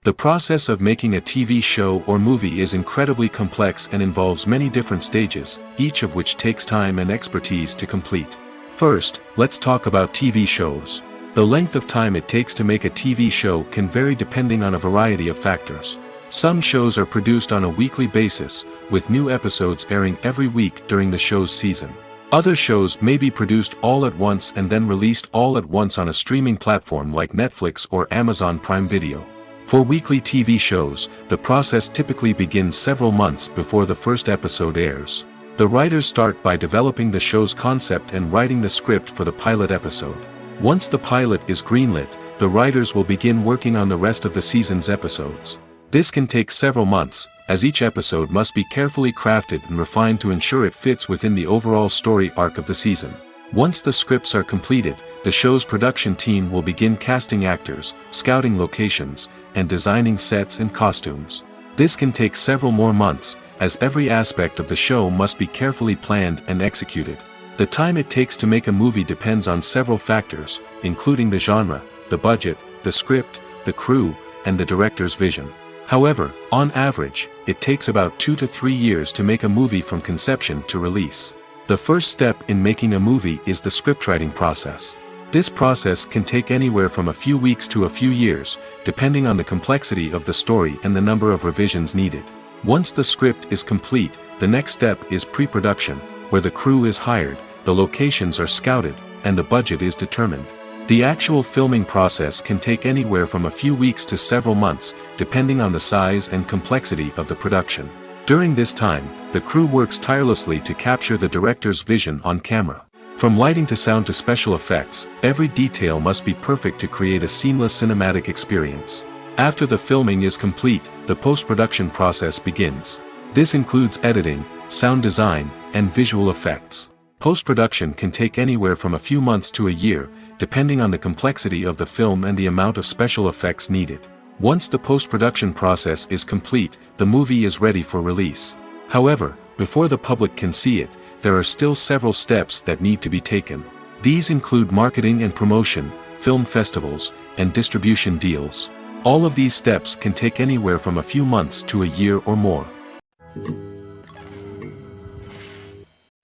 The process of making a TV show or movie is incredibly complex and involves many different stages, each of which takes time and expertise to complete. First, let's talk about TV shows. The length of time it takes to make a TV show can vary depending on a variety of factors. Some shows are produced on a weekly basis, with new episodes airing every week during the show's season. Other shows may be produced all at once and then released all at once on a streaming platform like Netflix or Amazon Prime Video. For weekly TV shows, the process typically begins several months before the first episode airs. The writers start by developing the show's concept and writing the script for the pilot episode. Once the pilot is greenlit, the writers will begin working on the rest of the season's episodes. This can take several months, as each episode must be carefully crafted and refined to ensure it fits within the overall story arc of the season. Once the scripts are completed, the show's production team will begin casting actors, scouting locations, and designing sets and costumes. This can take several more months, as every aspect of the show must be carefully planned and executed. The time it takes to make a movie depends on several factors, including the genre, the budget, the script, the crew, and the director's vision. However, on average, it takes about 2 to 3 years to make a movie from conception to release. The first step in making a movie is the scriptwriting process. This process can take anywhere from a few weeks to a few years, depending on the complexity of the story and the number of revisions needed. Once the script is complete, the next step is pre-production, where the crew is hired, the locations are scouted, and the budget is determined. The actual filming process can take anywhere from a few weeks to several months, depending on the size and complexity of the production. During this time, the crew works tirelessly to capture the director's vision on camera. From lighting to sound to special effects, every detail must be perfect to create a seamless cinematic experience. After the filming is complete, the post-production process begins. This includes editing, sound design, and visual effects. Post-production can take anywhere from a few months to a year, depending on the complexity of the film and the amount of special effects needed. Once the post-production process is complete, the movie is ready for release. However, before the public can see it, there are still several steps that need to be taken. These include marketing and promotion, film festivals, and distribution deals. All of these steps can take anywhere from a few months to a year or more.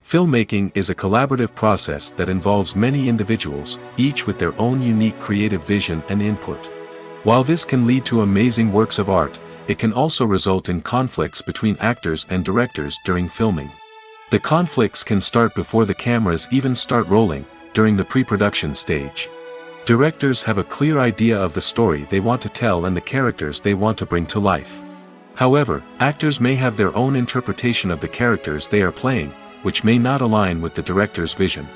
Filmmaking is a collaborative process that involves many individuals, each with their own unique creative vision and input. While this can lead to amazing works of art, it can also result in conflicts between actors and directors during filming. The conflicts can start before the cameras even start rolling, during the pre-production stage. Directors have a clear idea of the story they want to tell and the characters they want to bring to life. However, actors may have their own interpretation of the characters they are playing, which may not align with the director's vision.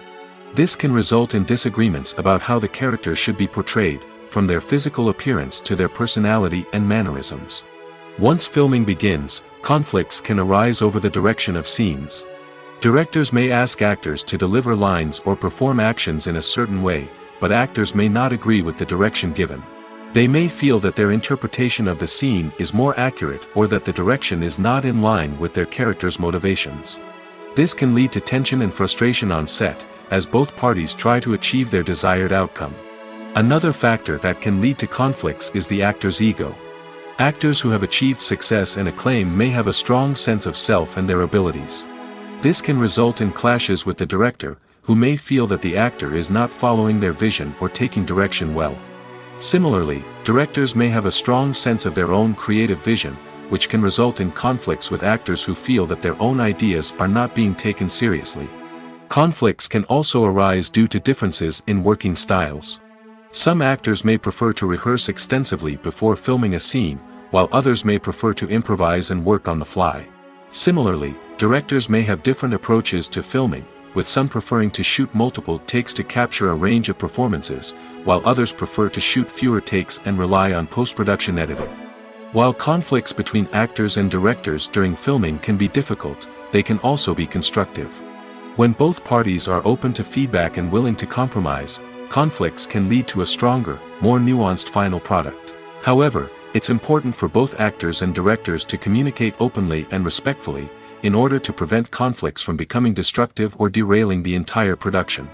This can result in disagreements about how the characters should be portrayed, from their physical appearance to their personality and mannerisms. Once filming begins, conflicts can arise over the direction of scenes. Directors may ask actors to deliver lines or perform actions in a certain way, but actors may not agree with the direction given. They may feel that their interpretation of the scene is more accurate or that the direction is not in line with their character's motivations. This can lead to tension and frustration on set, as both parties try to achieve their desired outcome. Another factor that can lead to conflicts is the actor's ego. Actors who have achieved success and acclaim may have a strong sense of self and their abilities. This can result in clashes with the director, who may feel that the actor is not following their vision or taking direction well. Similarly, directors may have a strong sense of their own creative vision, which can result in conflicts with actors who feel that their own ideas are not being taken seriously. Conflicts can also arise due to differences in working styles. Some actors may prefer to rehearse extensively before filming a scene, while others may prefer to improvise and work on the fly. Similarly, directors may have different approaches to filming, with some preferring to shoot multiple takes to capture a range of performances, while others prefer to shoot fewer takes and rely on post-production editing. While conflicts between actors and directors during filming can be difficult, they can also be constructive. When both parties are open to feedback and willing to compromise, conflicts can lead to a stronger, more nuanced final product. However, it's important for both actors and directors to communicate openly and respectfully, in order to prevent conflicts from becoming destructive or derailing the entire production.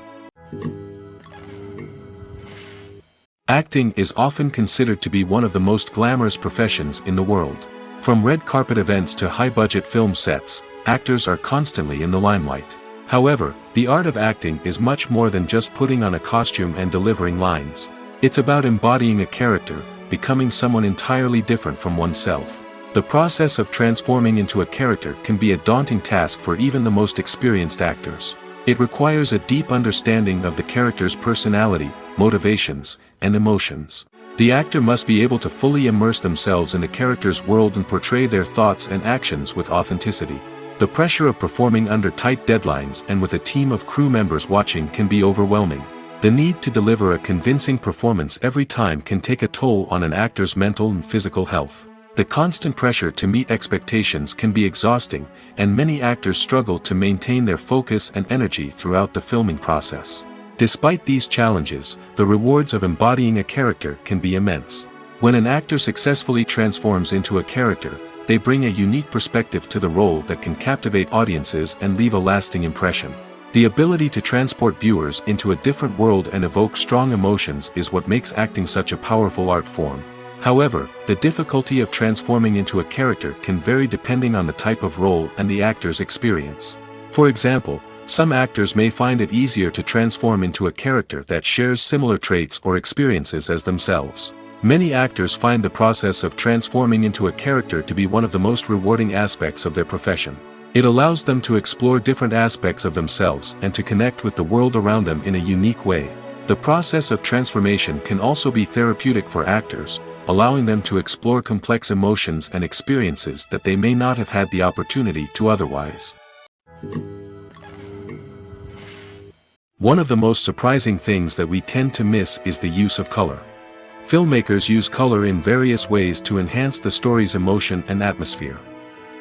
Acting is often considered to be one of the most glamorous professions in the world. From red carpet events to high-budget film sets, actors are constantly in the limelight. However, the art of acting is much more than just putting on a costume and delivering lines. It's about embodying a character, becoming someone entirely different from oneself. The process of transforming into a character can be a daunting task for even the most experienced actors. It requires a deep understanding of the character's personality, motivations, and emotions. The actor must be able to fully immerse themselves in the character's world and portray their thoughts and actions with authenticity. The pressure of performing under tight deadlines and with a team of crew members watching can be overwhelming. The need to deliver a convincing performance every time can take a toll on an actor's mental and physical health. The constant pressure to meet expectations can be exhausting, and many actors struggle to maintain their focus and energy throughout the filming process. Despite these challenges, the rewards of embodying a character can be immense. When an actor successfully transforms into a character, they bring a unique perspective to the role that can captivate audiences and leave a lasting impression. The ability to transport viewers into a different world and evoke strong emotions is what makes acting such a powerful art form. However, the difficulty of transforming into a character can vary depending on the type of role and the actor's experience. For example, some actors may find it easier to transform into a character that shares similar traits or experiences as themselves. Many actors find the process of transforming into a character to be one of the most rewarding aspects of their profession. It allows them to explore different aspects of themselves and to connect with the world around them in a unique way. The process of transformation can also be therapeutic for actors, allowing them to explore complex emotions and experiences that they may not have had the opportunity to otherwise. One of the most surprising things that we tend to miss is the use of color. Filmmakers use color in various ways to enhance the story's emotion and atmosphere.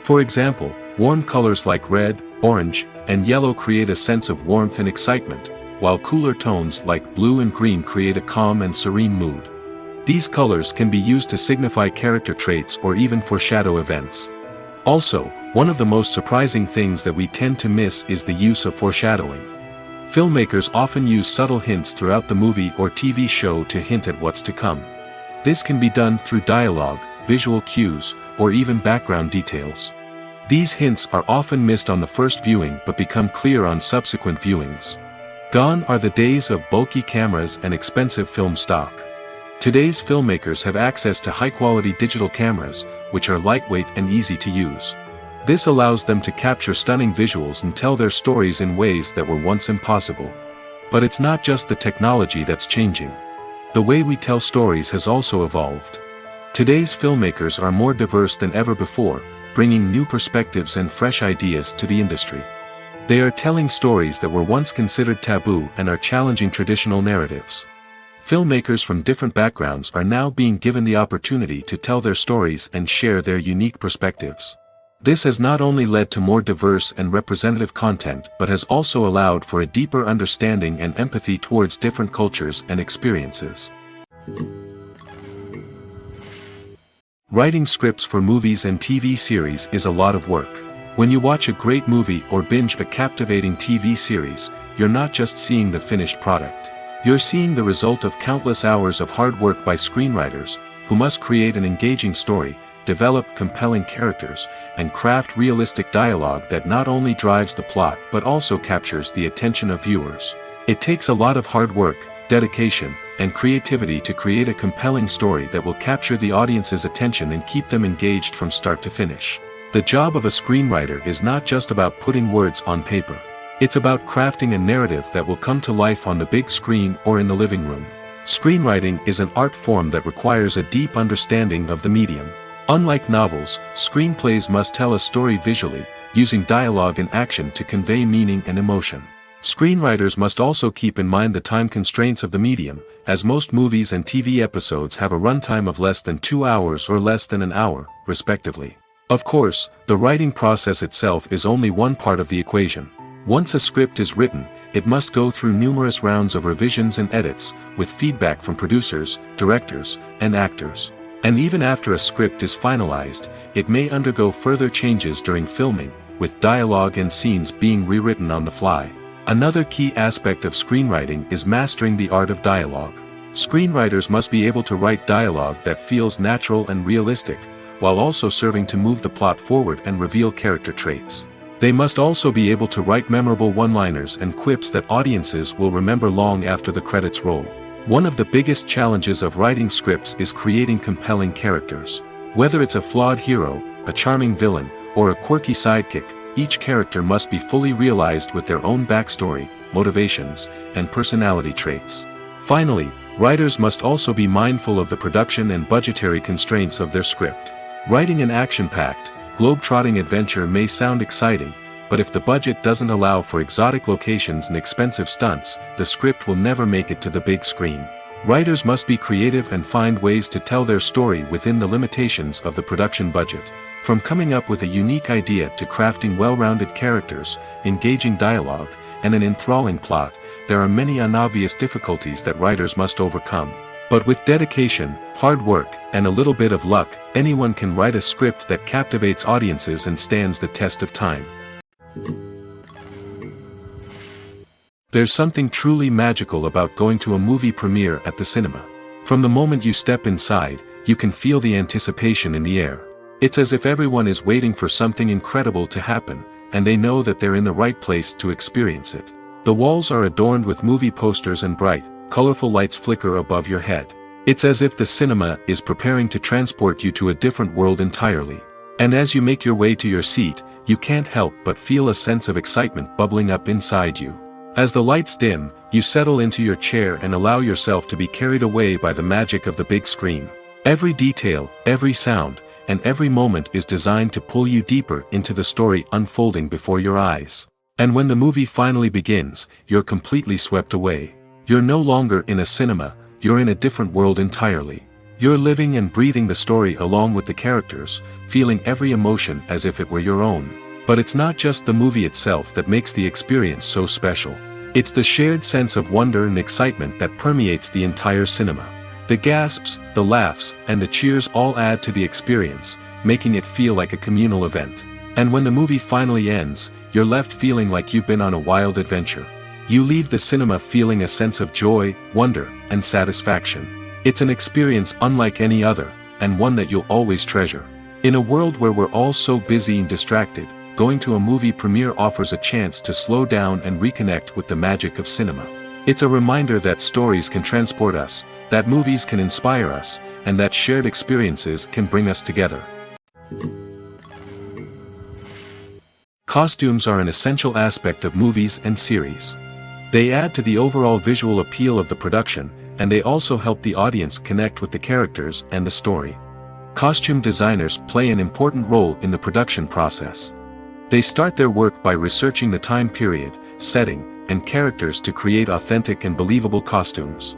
For example, warm colors like red, orange, and yellow create a sense of warmth and excitement, while cooler tones like blue and green create a calm and serene mood. These colors can be used to signify character traits or even foreshadow events. Also, one of the most surprising things that we tend to miss is the use of foreshadowing. Filmmakers often use subtle hints throughout the movie or TV show to hint at what's to come. This can be done through dialogue, visual cues, or even background details. These hints are often missed on the first viewing but become clear on subsequent viewings. Gone are the days of bulky cameras and expensive film stock. Today's filmmakers have access to high-quality digital cameras, which are lightweight and easy to use. This allows them to capture stunning visuals and tell their stories in ways that were once impossible. But it's not just the technology that's changing. The way we tell stories has also evolved. Today's filmmakers are more diverse than ever before, bringing new perspectives and fresh ideas to the industry. They are telling stories that were once considered taboo and are challenging traditional narratives. Filmmakers from different backgrounds are now being given the opportunity to tell their stories and share their unique perspectives. This has not only led to more diverse and representative content but has also allowed for a deeper understanding and empathy towards different cultures and experiences. Writing scripts for movies and TV series is a lot of work. When you watch a great movie or binge a captivating TV series, you're not just seeing the finished product. You're seeing the result of countless hours of hard work by screenwriters, who must create an engaging story, develop compelling characters, and craft realistic dialogue that not only drives the plot but also captures the attention of viewers. It takes a lot of hard work, dedication, and creativity to create a compelling story that will capture the audience's attention and keep them engaged from start to finish. The job of a screenwriter is not just about putting words on paper. It's about crafting a narrative that will come to life on the big screen or in the living room. Screenwriting is an art form that requires a deep understanding of the medium. Unlike novels, screenplays must tell a story visually, using dialogue and action to convey meaning and emotion. Screenwriters must also keep in mind the time constraints of the medium, as most movies and TV episodes have a runtime of less than 2 hours or less than an hour, respectively. Of course, the writing process itself is only one part of the equation. Once a script is written, it must go through numerous rounds of revisions and edits, with feedback from producers, directors, and actors. And even after a script is finalized, it may undergo further changes during filming, with dialogue and scenes being rewritten on the fly. Another key aspect of screenwriting is mastering the art of dialogue. Screenwriters must be able to write dialogue that feels natural and realistic, while also serving to move the plot forward and reveal character traits. They must also be able to write memorable one-liners and quips that audiences will remember long after the credits roll. One of the biggest challenges of writing scripts is creating compelling characters. Whether it's a flawed hero, a charming villain, or a quirky sidekick, each character must be fully realized with their own backstory, motivations, and personality traits. Finally, writers must also be mindful of the production and budgetary constraints of their script. Writing an action-packed, globe-trotting adventure may sound exciting, but if the budget doesn't allow for exotic locations and expensive stunts, the script will never make it to the big screen. Writers must be creative and find ways to tell their story within the limitations of the production budget. From coming up with a unique idea to crafting well-rounded characters, engaging dialogue, and an enthralling plot, there are many unobvious difficulties that writers must overcome. But with dedication, hard work, and a little bit of luck, anyone can write a script that captivates audiences and stands the test of time. There's something truly magical about going to a movie premiere at the cinema. From the moment you step inside, you can feel the anticipation in the air. It's as if everyone is waiting for something incredible to happen, and they know that they're in the right place to experience it. The walls are adorned with movie posters and bright, colorful lights flicker above your head. It's as if the cinema is preparing to transport you to a different world entirely. And as you make your way to your seat, you can't help but feel a sense of excitement bubbling up inside you. As the lights dim, you settle into your chair and allow yourself to be carried away by the magic of the big screen. Every detail, every sound, and every moment is designed to pull you deeper into the story unfolding before your eyes. And when the movie finally begins, you're completely swept away. You're no longer in a cinema, you're in a different world entirely. You're living and breathing the story along with the characters, feeling every emotion as if it were your own. But it's not just the movie itself that makes the experience so special. It's the shared sense of wonder and excitement that permeates the entire cinema. The gasps, the laughs, and the cheers all add to the experience, making it feel like a communal event. And when the movie finally ends, you're left feeling like you've been on a wild adventure. You leave the cinema feeling a sense of joy, wonder, and satisfaction. It's an experience unlike any other, and one that you'll always treasure. In a world where we're all so busy and distracted, going to a movie premiere offers a chance to slow down and reconnect with the magic of cinema. It's a reminder that stories can transport us, that movies can inspire us, and that shared experiences can bring us together. Costumes are an essential aspect of movies and series. They add to the overall visual appeal of the production, and they also help the audience connect with the characters and the story. Costume designers play an important role in the production process. They start their work by researching the time period, setting, and characters to create authentic and believable costumes.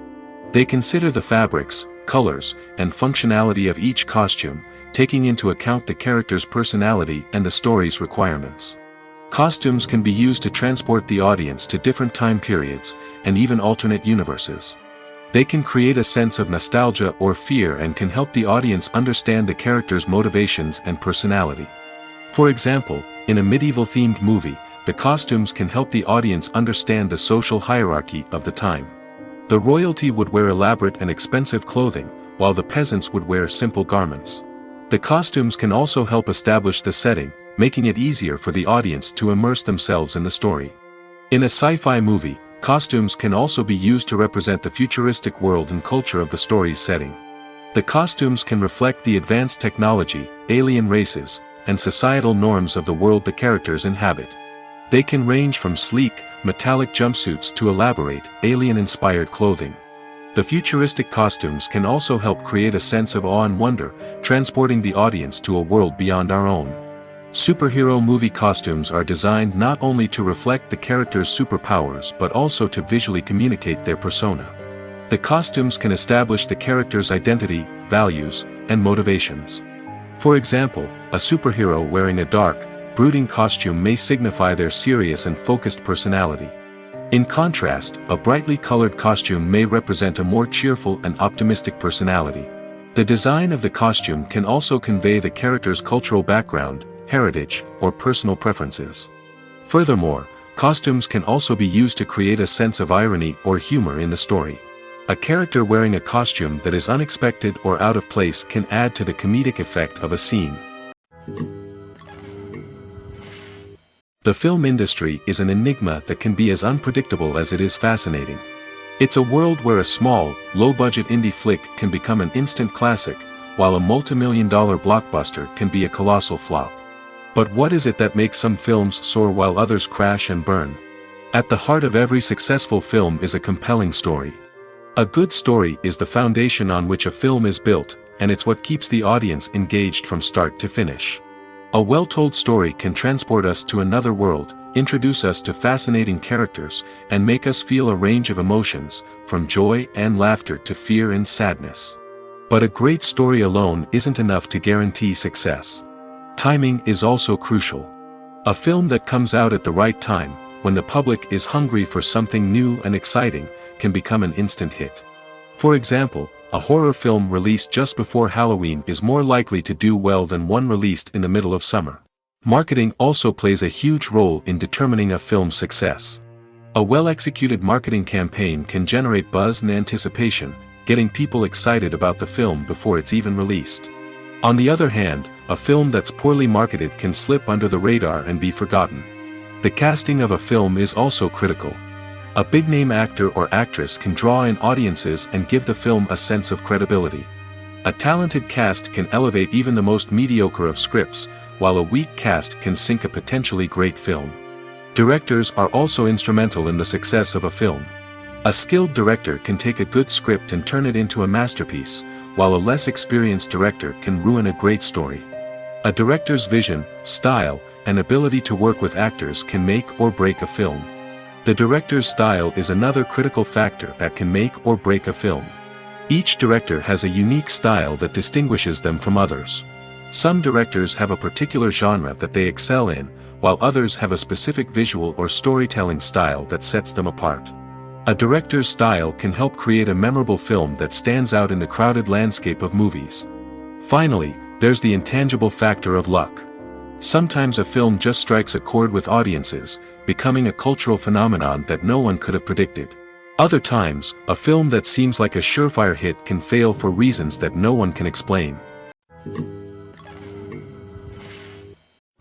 They consider the fabrics, colors, and functionality of each costume, taking into account the character's personality and the story's requirements. Costumes can be used to transport the audience to different time periods, and even alternate universes. They can create a sense of nostalgia or fear and can help the audience understand the character's motivations and personality. For example, in a medieval-themed movie, the costumes can help the audience understand the social hierarchy of the time. The royalty would wear elaborate and expensive clothing, while the peasants would wear simple garments. The costumes can also help establish the setting, making it easier for the audience to immerse themselves in the story. In a sci-fi movie, Costumes can also be used to represent the futuristic world and culture of the story's setting. The costumes can reflect the advanced technology, alien races, and societal norms of the world the characters inhabit. They can range from sleek, metallic jumpsuits to elaborate, alien-inspired clothing. The futuristic costumes can also help create a sense of awe and wonder, transporting the audience to a world beyond our own. Superhero movie costumes are designed not only to reflect the character's superpowers but also to visually communicate their persona. The costumes can establish the character's identity, values, and motivations. For example, a superhero wearing a dark, brooding costume may signify their serious and focused personality. In contrast, a brightly colored costume may represent a more cheerful and optimistic personality. The design of the costume can also convey the character's cultural background, heritage, or personal preferences. Furthermore, costumes can also be used to create a sense of irony or humor in the story. A character wearing a costume that is unexpected or out of place can add to the comedic effect of a scene. The film industry is an enigma that can be as unpredictable as it is fascinating. It's a world where a small, low-budget indie flick can become an instant classic, while a multi-million-dollar blockbuster can be a colossal flop. But what is it that makes some films soar while others crash and burn? At the heart of every successful film is a compelling story. A good story is the foundation on which a film is built, and it's what keeps the audience engaged from start to finish. A well-told story can transport us to another world, introduce us to fascinating characters, and make us feel a range of emotions, from joy and laughter to fear and sadness. But a great story alone isn't enough to guarantee success. Timing is also crucial. A film that comes out at the right time, when the public is hungry for something new and exciting, can become an instant hit. For example, a horror film released just before Halloween is more likely to do well than one released in the middle of summer. Marketing also plays a huge role in determining a film's success. A well-executed marketing campaign can generate buzz and anticipation, getting people excited about the film before it's even released. On the other hand, a film that's poorly marketed can slip under the radar and be forgotten. The casting of a film is also critical. A big-name actor or actress can draw in audiences and give the film a sense of credibility. A talented cast can elevate even the most mediocre of scripts, while a weak cast can sink a potentially great film. Directors are also instrumental in the success of a film. A skilled director can take a good script and turn it into a masterpiece, while a less experienced director can ruin a great story. A director's vision, style, and ability to work with actors can make or break a film. The director's style is another critical factor that can make or break a film. Each director has a unique style that distinguishes them from others. Some directors have a particular genre that they excel in, while others have a specific visual or storytelling style that sets them apart. A director's style can help create a memorable film that stands out in the crowded landscape of movies. Finally, there's the intangible factor of luck. Sometimes a film just strikes a chord with audiences, becoming a cultural phenomenon that no one could have predicted. Other times, a film that seems like a surefire hit can fail for reasons that no one can explain.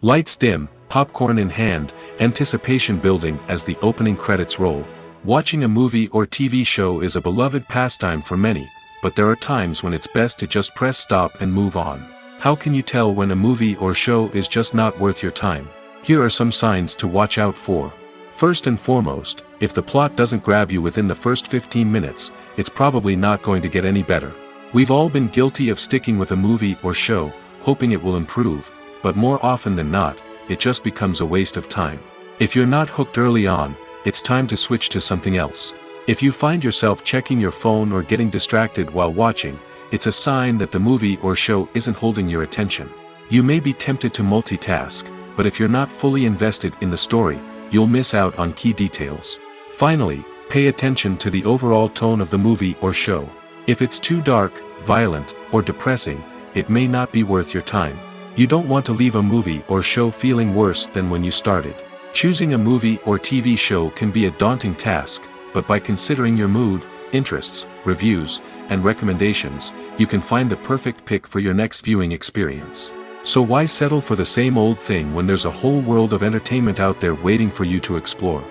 Lights dim, popcorn in hand, anticipation building as the opening credits roll. Watching a movie or TV show is a beloved pastime for many, but there are times when it's best to just press stop and move on. How can you tell when a movie or show is just not worth your time? Here are some signs to watch out for. First and foremost, if the plot doesn't grab you within the first 15 minutes, it's probably not going to get any better. We've all been guilty of sticking with a movie or show, hoping it will improve, but more often than not, it just becomes a waste of time. If you're not hooked early on, it's time to switch to something else. If you find yourself checking your phone or getting distracted while watching, it's a sign that the movie or show isn't holding your attention. You may be tempted to multitask, but if you're not fully invested in the story, you'll miss out on key details. Finally, pay attention to the overall tone of the movie or show. If it's too dark, violent, or depressing, it may not be worth your time. You don't want to leave a movie or show feeling worse than when you started. Choosing a movie or TV show can be a daunting task, but by considering your mood, interests, reviews, and recommendations, you can find the perfect pick for your next viewing experience. So why settle for the same old thing when there's a whole world of entertainment out there waiting for you to explore?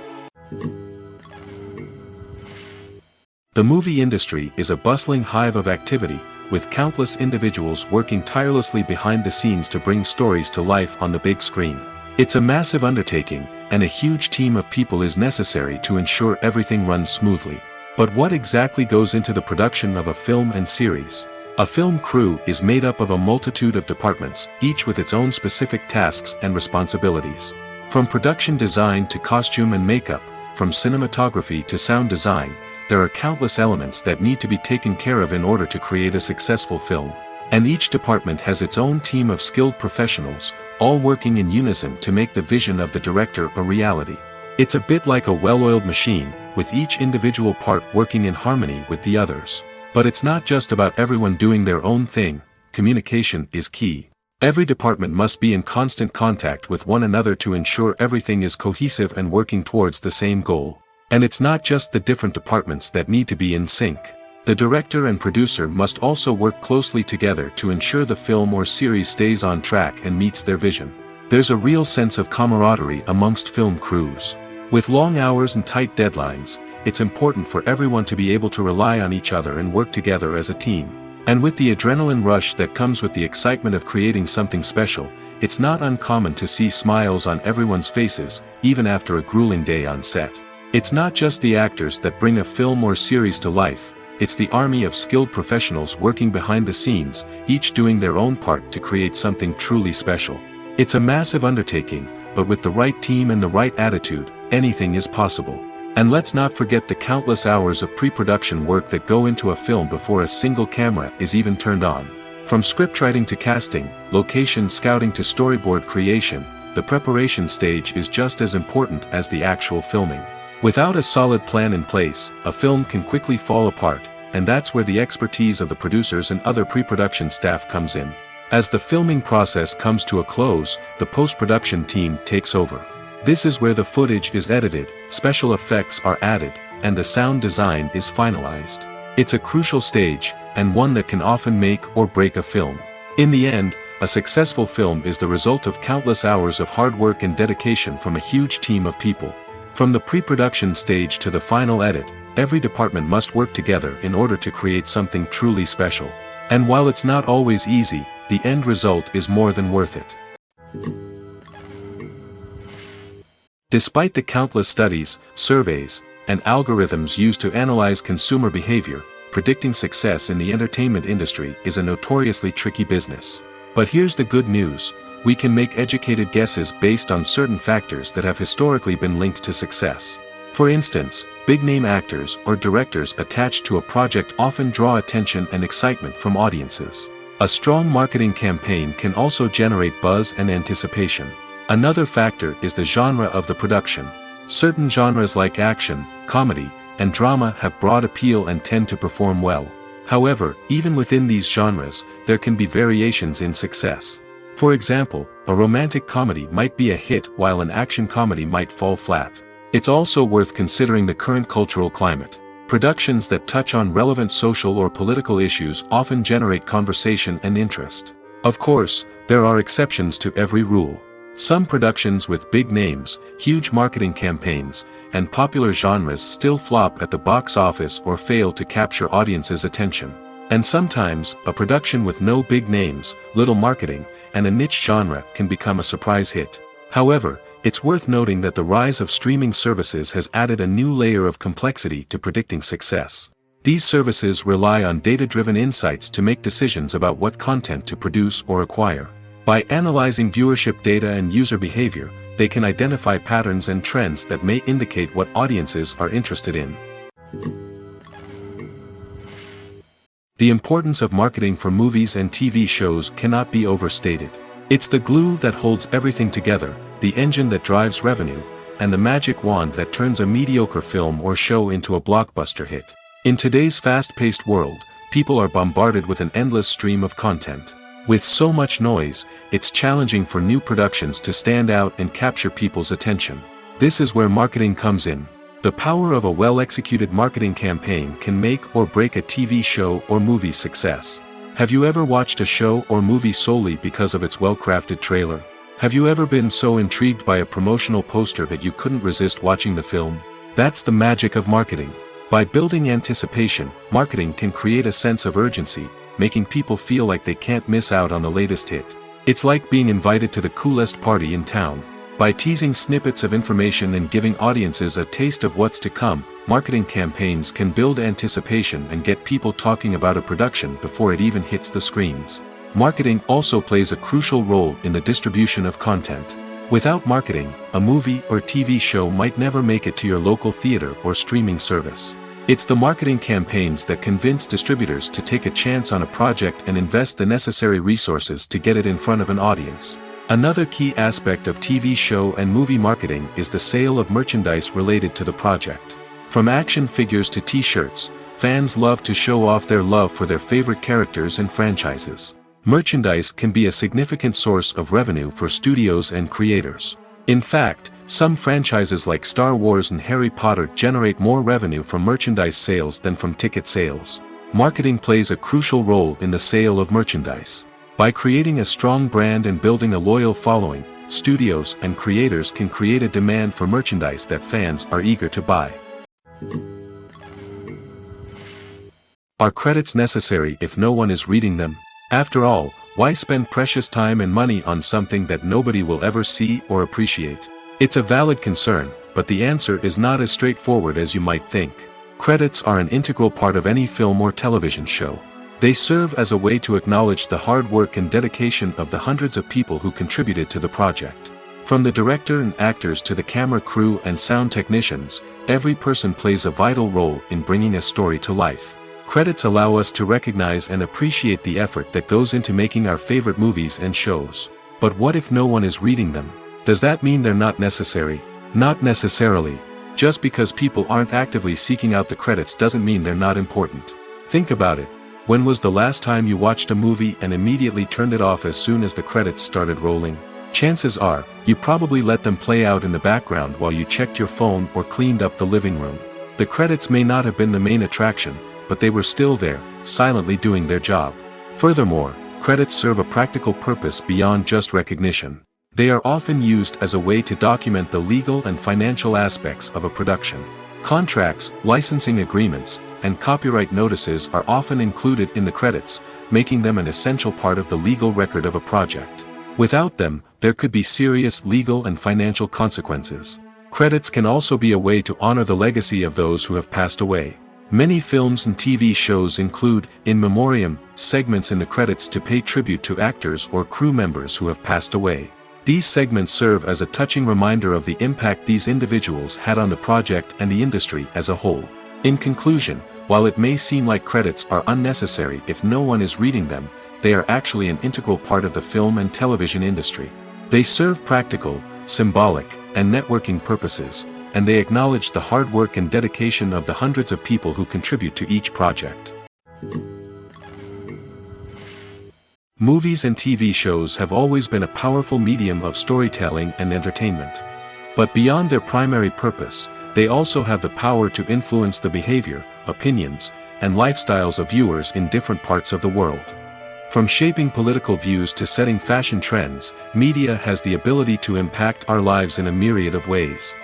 The movie industry is a bustling hive of activity, with countless individuals working tirelessly behind the scenes to bring stories to life on the big screen. It's a massive undertaking, and a huge team of people is necessary to ensure everything runs smoothly. But what exactly goes into the production of a film and series? A film crew is made up of a multitude of departments, each with its own specific tasks and responsibilities. From production design to costume and makeup, from cinematography to sound design, there are countless elements that need to be taken care of in order to create a successful film. And each department has its own team of skilled professionals, all working in unison to make the vision of the director a reality. It's a bit like a well-oiled machine, with each individual part working in harmony with the others. But it's not just about everyone doing their own thing. Communication is key. Every department must be in constant contact with one another to ensure everything is cohesive and working towards the same goal. And it's not just the different departments that need to be in sync. The director and producer must also work closely together to ensure the film or series stays on track and meets their vision. There's a real sense of camaraderie amongst film crews. With long hours and tight deadlines, it's important for everyone to be able to rely on each other and work together as a team. And with the adrenaline rush that comes with the excitement of creating something special, it's not uncommon to see smiles on everyone's faces, even after a grueling day on set. It's not just the actors that bring a film or series to life, it's the army of skilled professionals working behind the scenes, each doing their own part to create something truly special. It's a massive undertaking, but with the right team and the right attitude, anything is possible. And let's not forget the countless hours of pre-production work that go into a film before a single camera is even turned on. From scriptwriting to casting, location scouting to storyboard creation, the preparation stage is just as important as the actual filming. Without a solid plan in place, a film can quickly fall apart, and that's where the expertise of the producers and other pre-production staff comes in. As the filming process comes to a close, the post-production team takes over. This is where the footage is edited, special effects are added, and the sound design is finalized. It's a crucial stage, and one that can often make or break a film. In the end, a successful film is the result of countless hours of hard work and dedication from a huge team of people. From the pre-production stage to the final edit, every department must work together in order to create something truly special. And while it's not always easy, the end result is more than worth it. Despite the countless studies, surveys, and algorithms used to analyze consumer behavior, predicting success in the entertainment industry is a notoriously tricky business. But here's the good news. We can make educated guesses based on certain factors that have historically been linked to success. For instance, big-name actors or directors attached to a project often draw attention and excitement from audiences. A strong marketing campaign can also generate buzz and anticipation. Another factor is the genre of the production. Certain genres like action, comedy, and drama have broad appeal and tend to perform well. However, even within these genres, there can be variations in success. For example, a romantic comedy might be a hit while an action comedy might fall flat. It's also worth considering the current cultural climate. Productions that touch on relevant social or political issues often generate conversation and interest. Of course, there are exceptions to every rule. Some productions with big names, huge marketing campaigns, and popular genres still flop at the box office or fail to capture audiences' attention. And sometimes, a production with no big names, little marketing, and a niche genre can become a surprise hit. However, it's worth noting that the rise of streaming services has added a new layer of complexity to predicting success. These services rely on data-driven insights to make decisions about what content to produce or acquire. By analyzing viewership data and user behavior, they can identify patterns and trends that may indicate what audiences are interested in. The importance of marketing for movies and TV shows cannot be overstated. It's the glue that holds everything together, the engine that drives revenue, and the magic wand that turns a mediocre film or show into a blockbuster hit. In today's fast-paced world, people are bombarded with an endless stream of content. With so much noise, it's challenging for new productions to stand out and capture people's attention. This is where marketing comes in. The power of a well-executed marketing campaign can make or break a TV show or movie's success. Have you ever watched a show or movie solely because of its well-crafted trailer? Have you ever been so intrigued by a promotional poster that you couldn't resist watching the film? That's the magic of marketing. By building anticipation, marketing can create a sense of urgency, making people feel like they can't miss out on the latest hit. It's like being invited to the coolest party in town. By teasing snippets of information and giving audiences a taste of what's to come, marketing campaigns can build anticipation and get people talking about a production before it even hits the screens. Marketing also plays a crucial role in the distribution of content. Without marketing, a movie or TV show might never make it to your local theater or streaming service. It's the marketing campaigns that convince distributors to take a chance on a project and invest the necessary resources to get it in front of an audience. Another key aspect of TV show and movie marketing is the sale of merchandise related to the project. From action figures to t-shirts, fans love to show off their love for their favorite characters and franchises. Merchandise can be a significant source of revenue for studios and creators. In fact, some franchises like Star Wars and Harry Potter generate more revenue from merchandise sales than from ticket sales. Marketing plays a crucial role in the sale of merchandise. By creating a strong brand and building a loyal following, studios and creators can create a demand for merchandise that fans are eager to buy. Are credits necessary if no one is reading them? After all, why spend precious time and money on something that nobody will ever see or appreciate? It's a valid concern, but the answer is not as straightforward as you might think. Credits are an integral part of any film or television show. They serve as a way to acknowledge the hard work and dedication of the hundreds of people who contributed to the project. From the director and actors to the camera crew and sound technicians, every person plays a vital role in bringing a story to life. Credits allow us to recognize and appreciate the effort that goes into making our favorite movies and shows. But what if no one is reading them? Does that mean they're not necessary? Not necessarily. Just because people aren't actively seeking out the credits doesn't mean they're not important. Think about it. When was the last time you watched a movie and immediately turned it off as soon as the credits started rolling? Chances are, you probably let them play out in the background while you checked your phone or cleaned up the living room. The credits may not have been the main attraction, but they were still there, silently doing their job. Furthermore, credits serve a practical purpose beyond just recognition. They are often used as a way to document the legal and financial aspects of a production. Contracts, licensing agreements, and copyright notices are often included in the credits, making them an essential part of the legal record of a project. Without them, there could be serious legal and financial consequences. Credits can also be a way to honor the legacy of those who have passed away. Many films and TV shows include, in memoriam, segments in the credits to pay tribute to actors or crew members who have passed away. These segments serve as a touching reminder of the impact these individuals had on the project and the industry as a whole. In conclusion, while it may seem like credits are unnecessary if no one is reading them, they are actually an integral part of the film and television industry. They serve practical, symbolic, and networking purposes, and they acknowledge the hard work and dedication of the hundreds of people who contribute to each project. Movies and TV shows have always been a powerful medium of storytelling and entertainment. But beyond their primary purpose, they also have the power to influence the behavior, opinions, and lifestyles of viewers in different parts of the world. From shaping political views to setting fashion trends, media has the ability to impact our lives in a myriad of ways.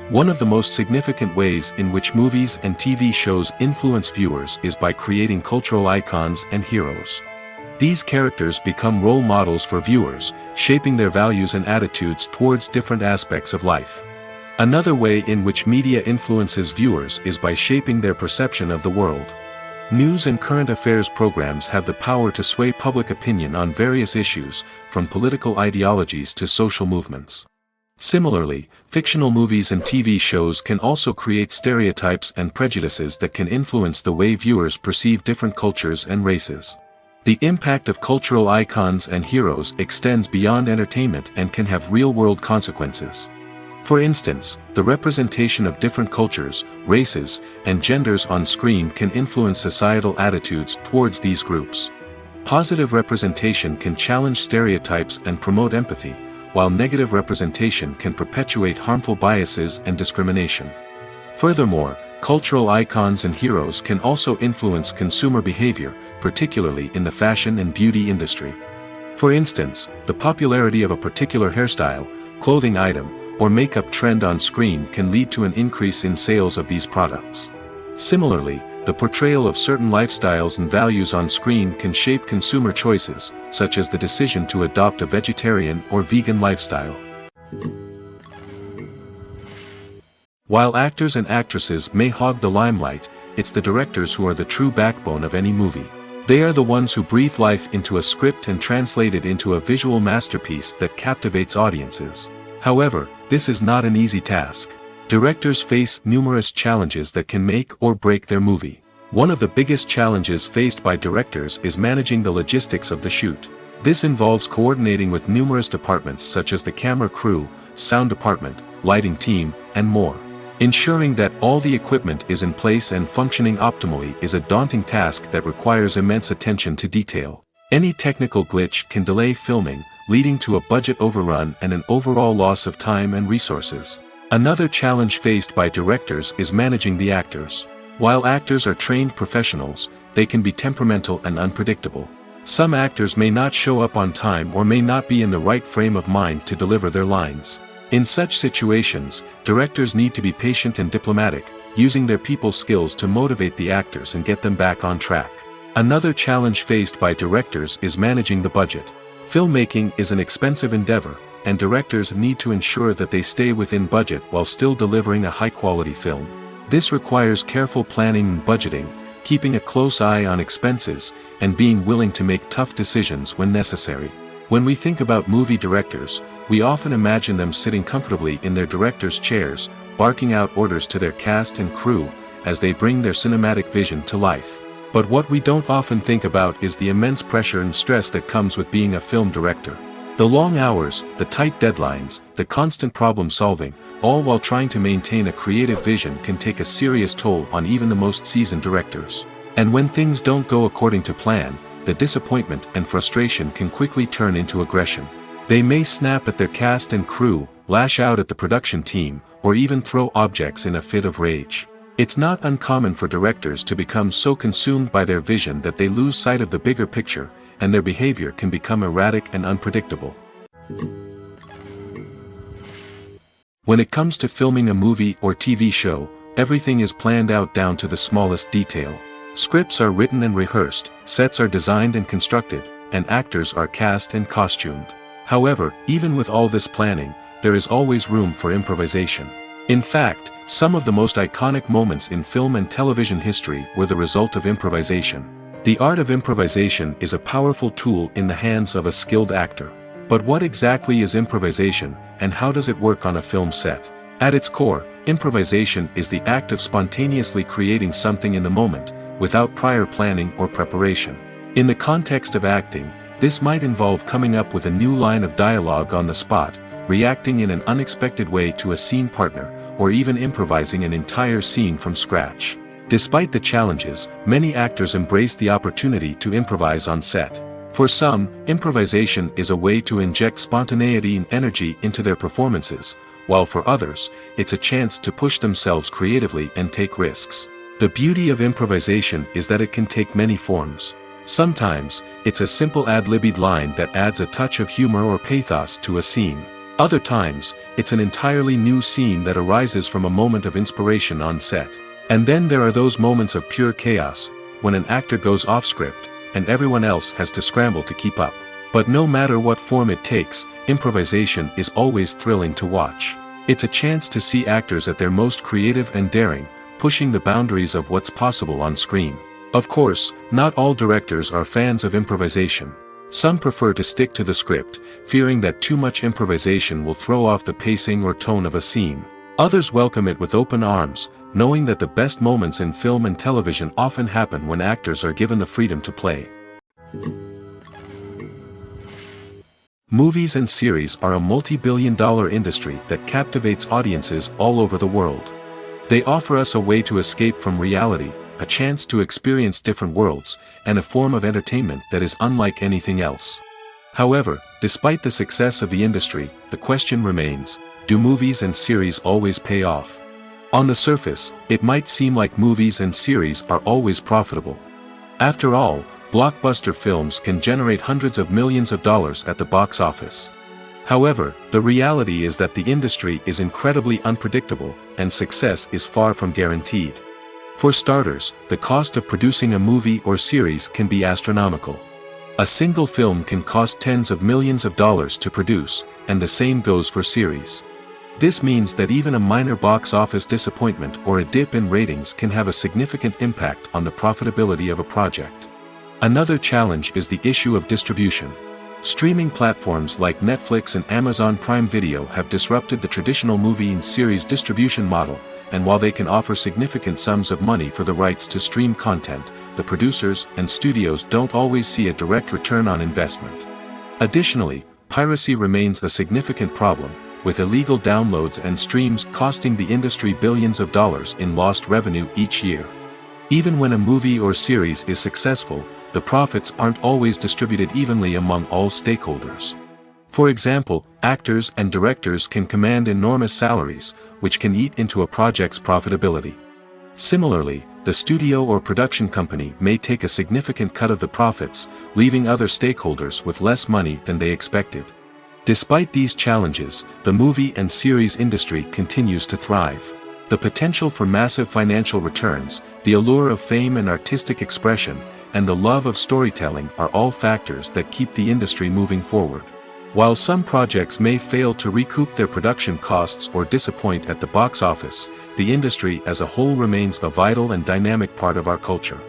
One of the most significant ways in which movies and TV shows influence viewers is by creating cultural icons and heroes. These characters become role models for viewers, shaping their values and attitudes towards different aspects of life. Another way in which media influences viewers is by shaping their perception of the world. News and current affairs programs have the power to sway public opinion on various issues, from political ideologies to social movements. Similarly, fictional movies and TV shows can also create stereotypes and prejudices that can influence the way viewers perceive different cultures and races. The impact of cultural icons and heroes extends beyond entertainment and can have real-world consequences. For instance, the representation of different cultures, races, and genders on screen can influence societal attitudes towards these groups. Positive representation can challenge stereotypes and promote empathy, while negative representation can perpetuate harmful biases and discrimination. Furthermore, cultural icons and heroes can also influence consumer behavior, particularly in the fashion and beauty industry. For instance, the popularity of a particular hairstyle, clothing item, or makeup trend on screen can lead to an increase in sales of these products. Similarly, the portrayal of certain lifestyles and values on screen can shape consumer choices, such as the decision to adopt a vegetarian or vegan lifestyle. While actors and actresses may hog the limelight, it's the directors who are the true backbone of any movie. They are the ones who breathe life into a script and translate it into a visual masterpiece that captivates audiences. However, this is not an easy task. Directors face numerous challenges that can make or break their movie. One of the biggest challenges faced by directors is managing the logistics of the shoot. This involves coordinating with numerous departments such as the camera crew, sound department, lighting team, and more. Ensuring that all the equipment is in place and functioning optimally is a daunting task that requires immense attention to detail. Any technical glitch can delay filming, leading to a budget overrun and an overall loss of time and resources. Another challenge faced by directors is managing the actors. While actors are trained professionals, they can be temperamental and unpredictable. Some actors may not show up on time or may not be in the right frame of mind to deliver their lines. In such situations, directors need to be patient and diplomatic, using their people skills to motivate the actors and get them back on track. Another challenge faced by directors is managing the budget. Filmmaking is an expensive endeavor, and directors need to ensure that they stay within budget while still delivering a high-quality film. This requires careful planning and budgeting, keeping a close eye on expenses, and being willing to make tough decisions when necessary. When we think about movie directors, we often imagine them sitting comfortably in their director's chairs, barking out orders to their cast and crew, as they bring their cinematic vision to life. But what we don't often think about is the immense pressure and stress that comes with being a film director. The long hours, the tight deadlines, the constant problem solving, all while trying to maintain a creative vision can take a serious toll on even the most seasoned directors. And when things don't go according to plan, the disappointment and frustration can quickly turn into aggression. They may snap at their cast and crew, lash out at the production team, or even throw objects in a fit of rage. It's not uncommon for directors to become so consumed by their vision that they lose sight of the bigger picture, and their behavior can become erratic and unpredictable. When it comes to filming a movie or TV show, everything is planned out down to the smallest detail. Scripts are written and rehearsed, sets are designed and constructed, and actors are cast and costumed. However, even with all this planning, there is always room for improvisation. In fact, some of the most iconic moments in film and television history were the result of improvisation. The art of improvisation is a powerful tool in the hands of a skilled actor. But what exactly is improvisation, and how does it work on a film set? At its core, improvisation is the act of spontaneously creating something in the moment, without prior planning or preparation. In the context of acting, this might involve coming up with a new line of dialogue on the spot, reacting in an unexpected way to a scene partner, or even improvising an entire scene from scratch. Despite the challenges, many actors embrace the opportunity to improvise on set. For some, improvisation is a way to inject spontaneity and energy into their performances, while for others, it's a chance to push themselves creatively and take risks. The beauty of improvisation is that it can take many forms. Sometimes, it's a simple ad-libbed line that adds a touch of humor or pathos to a scene. Other times, it's an entirely new scene that arises from a moment of inspiration on set. And then there are those moments of pure chaos, when an actor goes off script, and everyone else has to scramble to keep up. But no matter what form it takes, improvisation is always thrilling to watch. It's a chance to see actors at their most creative and daring, pushing the boundaries of what's possible on screen. Of course, not all directors are fans of improvisation. Some prefer to stick to the script, fearing that too much improvisation will throw off the pacing or tone of a scene. Others welcome it with open arms, knowing that the best moments in film and television often happen when actors are given the freedom to play. Movies and series are a multi-billion-dollar industry that captivates audiences all over the world. They offer us a way to escape from reality, a chance to experience different worlds, and a form of entertainment that is unlike anything else. However, despite the success of the industry, the question remains, do movies and series always pay off? On the surface, it might seem like movies and series are always profitable. After all, blockbuster films can generate hundreds of millions of dollars at the box office. However, the reality is that the industry is incredibly unpredictable, and success is far from guaranteed. For starters, the cost of producing a movie or series can be astronomical. A single film can cost tens of millions of dollars to produce, and the same goes for series. This means that even a minor box office disappointment or a dip in ratings can have a significant impact on the profitability of a project. Another challenge is the issue of distribution. Streaming platforms like Netflix and Amazon Prime Video have disrupted the traditional movie and series distribution model, and while they can offer significant sums of money for the rights to stream content, the producers and studios don't always see a direct return on investment. Additionally, piracy remains a significant problem, with illegal downloads and streams costing the industry billions of dollars in lost revenue each year. Even when a movie or series is successful, the profits aren't always distributed evenly among all stakeholders. For example, actors and directors can command enormous salaries, which can eat into a project's profitability. Similarly, the studio or production company may take a significant cut of the profits, leaving other stakeholders with less money than they expected. Despite these challenges, the movie and series industry continues to thrive. The potential for massive financial returns, the allure of fame and artistic expression, and the love of storytelling are all factors that keep the industry moving forward. While some projects may fail to recoup their production costs or disappoint at the box office, the industry as a whole remains a vital and dynamic part of our culture.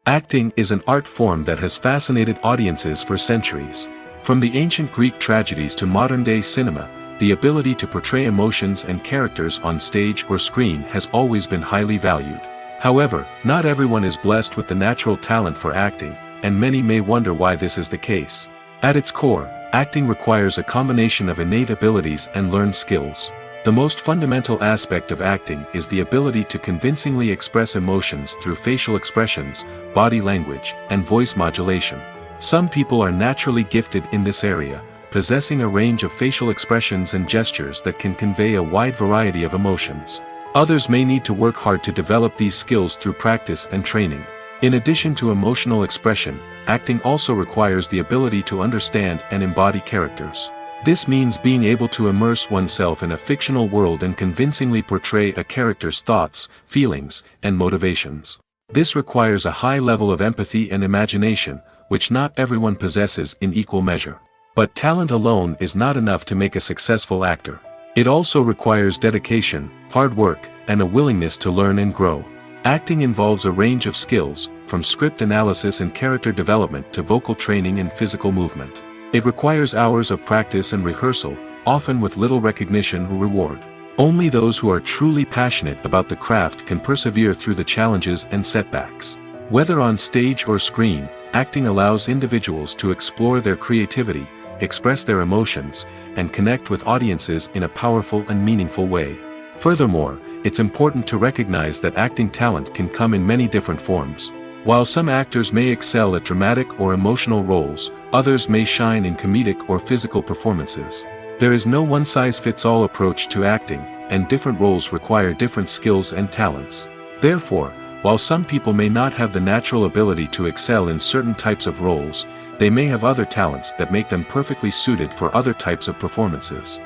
Acting is an art form that has fascinated audiences for centuries. From the ancient Greek tragedies to modern-day cinema, the ability to portray emotions and characters on stage or screen has always been highly valued. However, not everyone is blessed with the natural talent for acting, and many may wonder why this is the case. At its core, acting requires a combination of innate abilities and learned skills. The most fundamental aspect of acting is the ability to convincingly express emotions through facial expressions, body language, and voice modulation. Some people are naturally gifted in this area, possessing a range of facial expressions and gestures that can convey a wide variety of emotions. Others may need to work hard to develop these skills through practice and training. In addition to emotional expression, acting also requires the ability to understand and embody characters. This means being able to immerse oneself in a fictional world and convincingly portray a character's thoughts, feelings, and motivations. This requires a high level of empathy and imagination, which not everyone possesses in equal measure. But talent alone is not enough to make a successful actor. It also requires dedication, hard work, and a willingness to learn and grow. Acting involves a range of skills, from script analysis and character development to vocal training and physical movement. It requires hours of practice and rehearsal, often with little recognition or reward. Only those who are truly passionate about the craft can persevere through the challenges and setbacks. Whether on stage or screen, acting allows individuals to explore their creativity, express their emotions, and connect with audiences in a powerful and meaningful way. Furthermore, it's important to recognize that acting talent can come in many different forms. While some actors may excel at dramatic or emotional roles, others may shine in comedic or physical performances. There is no one-size-fits-all approach to acting, and different roles require different skills and talents. Therefore, while some people may not have the natural ability to excel in certain types of roles, they may have other talents that make them perfectly suited for other types of performances.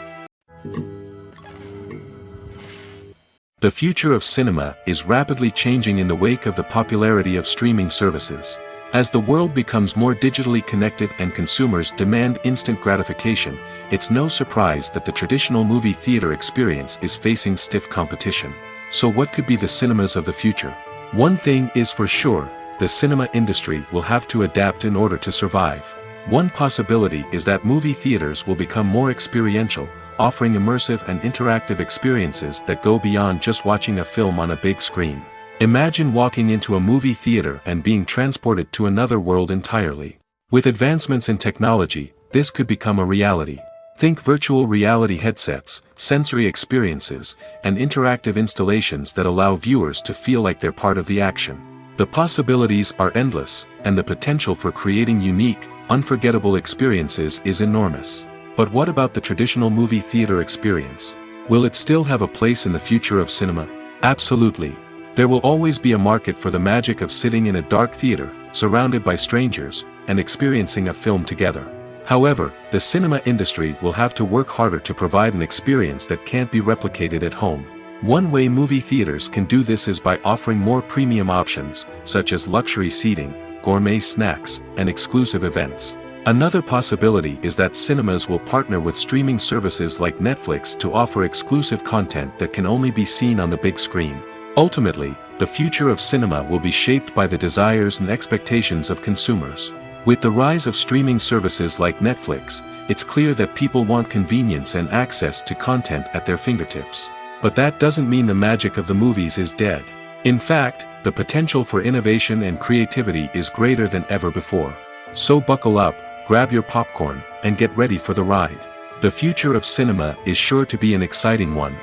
The future of cinema is rapidly changing in the wake of the popularity of streaming services. As the world becomes more digitally connected and consumers demand instant gratification, it's no surprise that the traditional movie theater experience is facing stiff competition. So what could be the cinemas of the future? One thing is for sure, the cinema industry will have to adapt in order to survive. One possibility is that movie theaters will become more experiential, offering immersive and interactive experiences that go beyond just watching a film on a big screen. Imagine walking into a movie theater and being transported to another world entirely. With advancements in technology, this could become a reality. Think virtual reality headsets, sensory experiences, and interactive installations that allow viewers to feel like they're part of the action. The possibilities are endless, and the potential for creating unique, unforgettable experiences is enormous. But what about the traditional movie theater experience? Will it still have a place in the future of cinema? Absolutely. There will always be a market for the magic of sitting in a dark theater, surrounded by strangers, and experiencing a film together. However, the cinema industry will have to work harder to provide an experience that can't be replicated at home. One way movie theaters can do this is by offering more premium options, such as luxury seating, gourmet snacks, and exclusive events. Another possibility is that cinemas will partner with streaming services like Netflix to offer exclusive content that can only be seen on the big screen. Ultimately, the future of cinema will be shaped by the desires and expectations of consumers. With the rise of streaming services like Netflix, it's clear that people want convenience and access to content at their fingertips. But that doesn't mean the magic of the movies is dead. In fact, the potential for innovation and creativity is greater than ever before. So buckle up, grab your popcorn, and get ready for the ride. The future of cinema is sure to be an exciting one.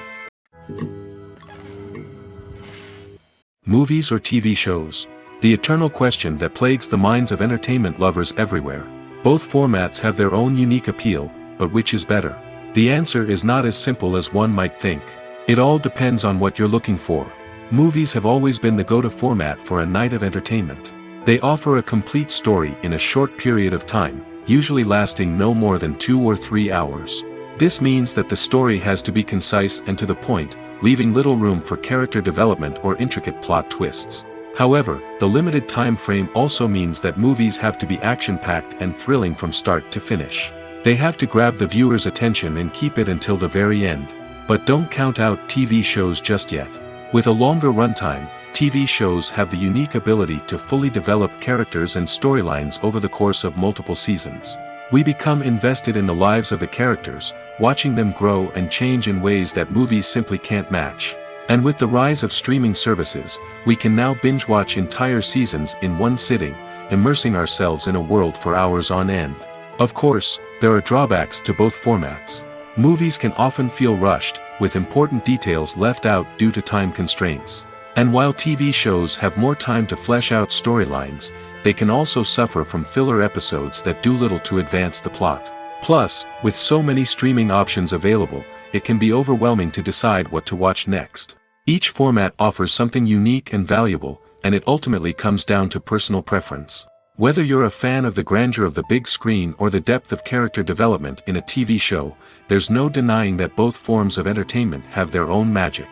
Movies or TV shows? The eternal question that plagues the minds of entertainment lovers everywhere. Both formats have their own unique appeal, but which is better? The answer is not as simple as one might think. It all depends on what you're looking for. Movies have always been the go-to format for a night of entertainment. They offer a complete story in a short period of time, usually lasting no more than 2 or 3 hours. This means that the story has to be concise and to the point, leaving little room for character development or intricate plot twists. However, the limited time frame also means that movies have to be action-packed and thrilling from start to finish. They have to grab the viewer's attention and keep it until the very end. But don't count out TV shows just yet. With a longer runtime, TV shows have the unique ability to fully develop characters and storylines over the course of multiple seasons. We become invested in the lives of the characters, watching them grow and change in ways that movies simply can't match. And with the rise of streaming services, we can now binge-watch entire seasons in one sitting, immersing ourselves in a world for hours on end. Of course, there are drawbacks to both formats. Movies can often feel rushed, with important details left out due to time constraints. And while TV shows have more time to flesh out storylines, they can also suffer from filler episodes that do little to advance the plot. Plus, with so many streaming options available, it can be overwhelming to decide what to watch next. Each format offers something unique and valuable, and it ultimately comes down to personal preference. Whether you're a fan of the grandeur of the big screen or the depth of character development in a TV show, there's no denying that both forms of entertainment have their own magic.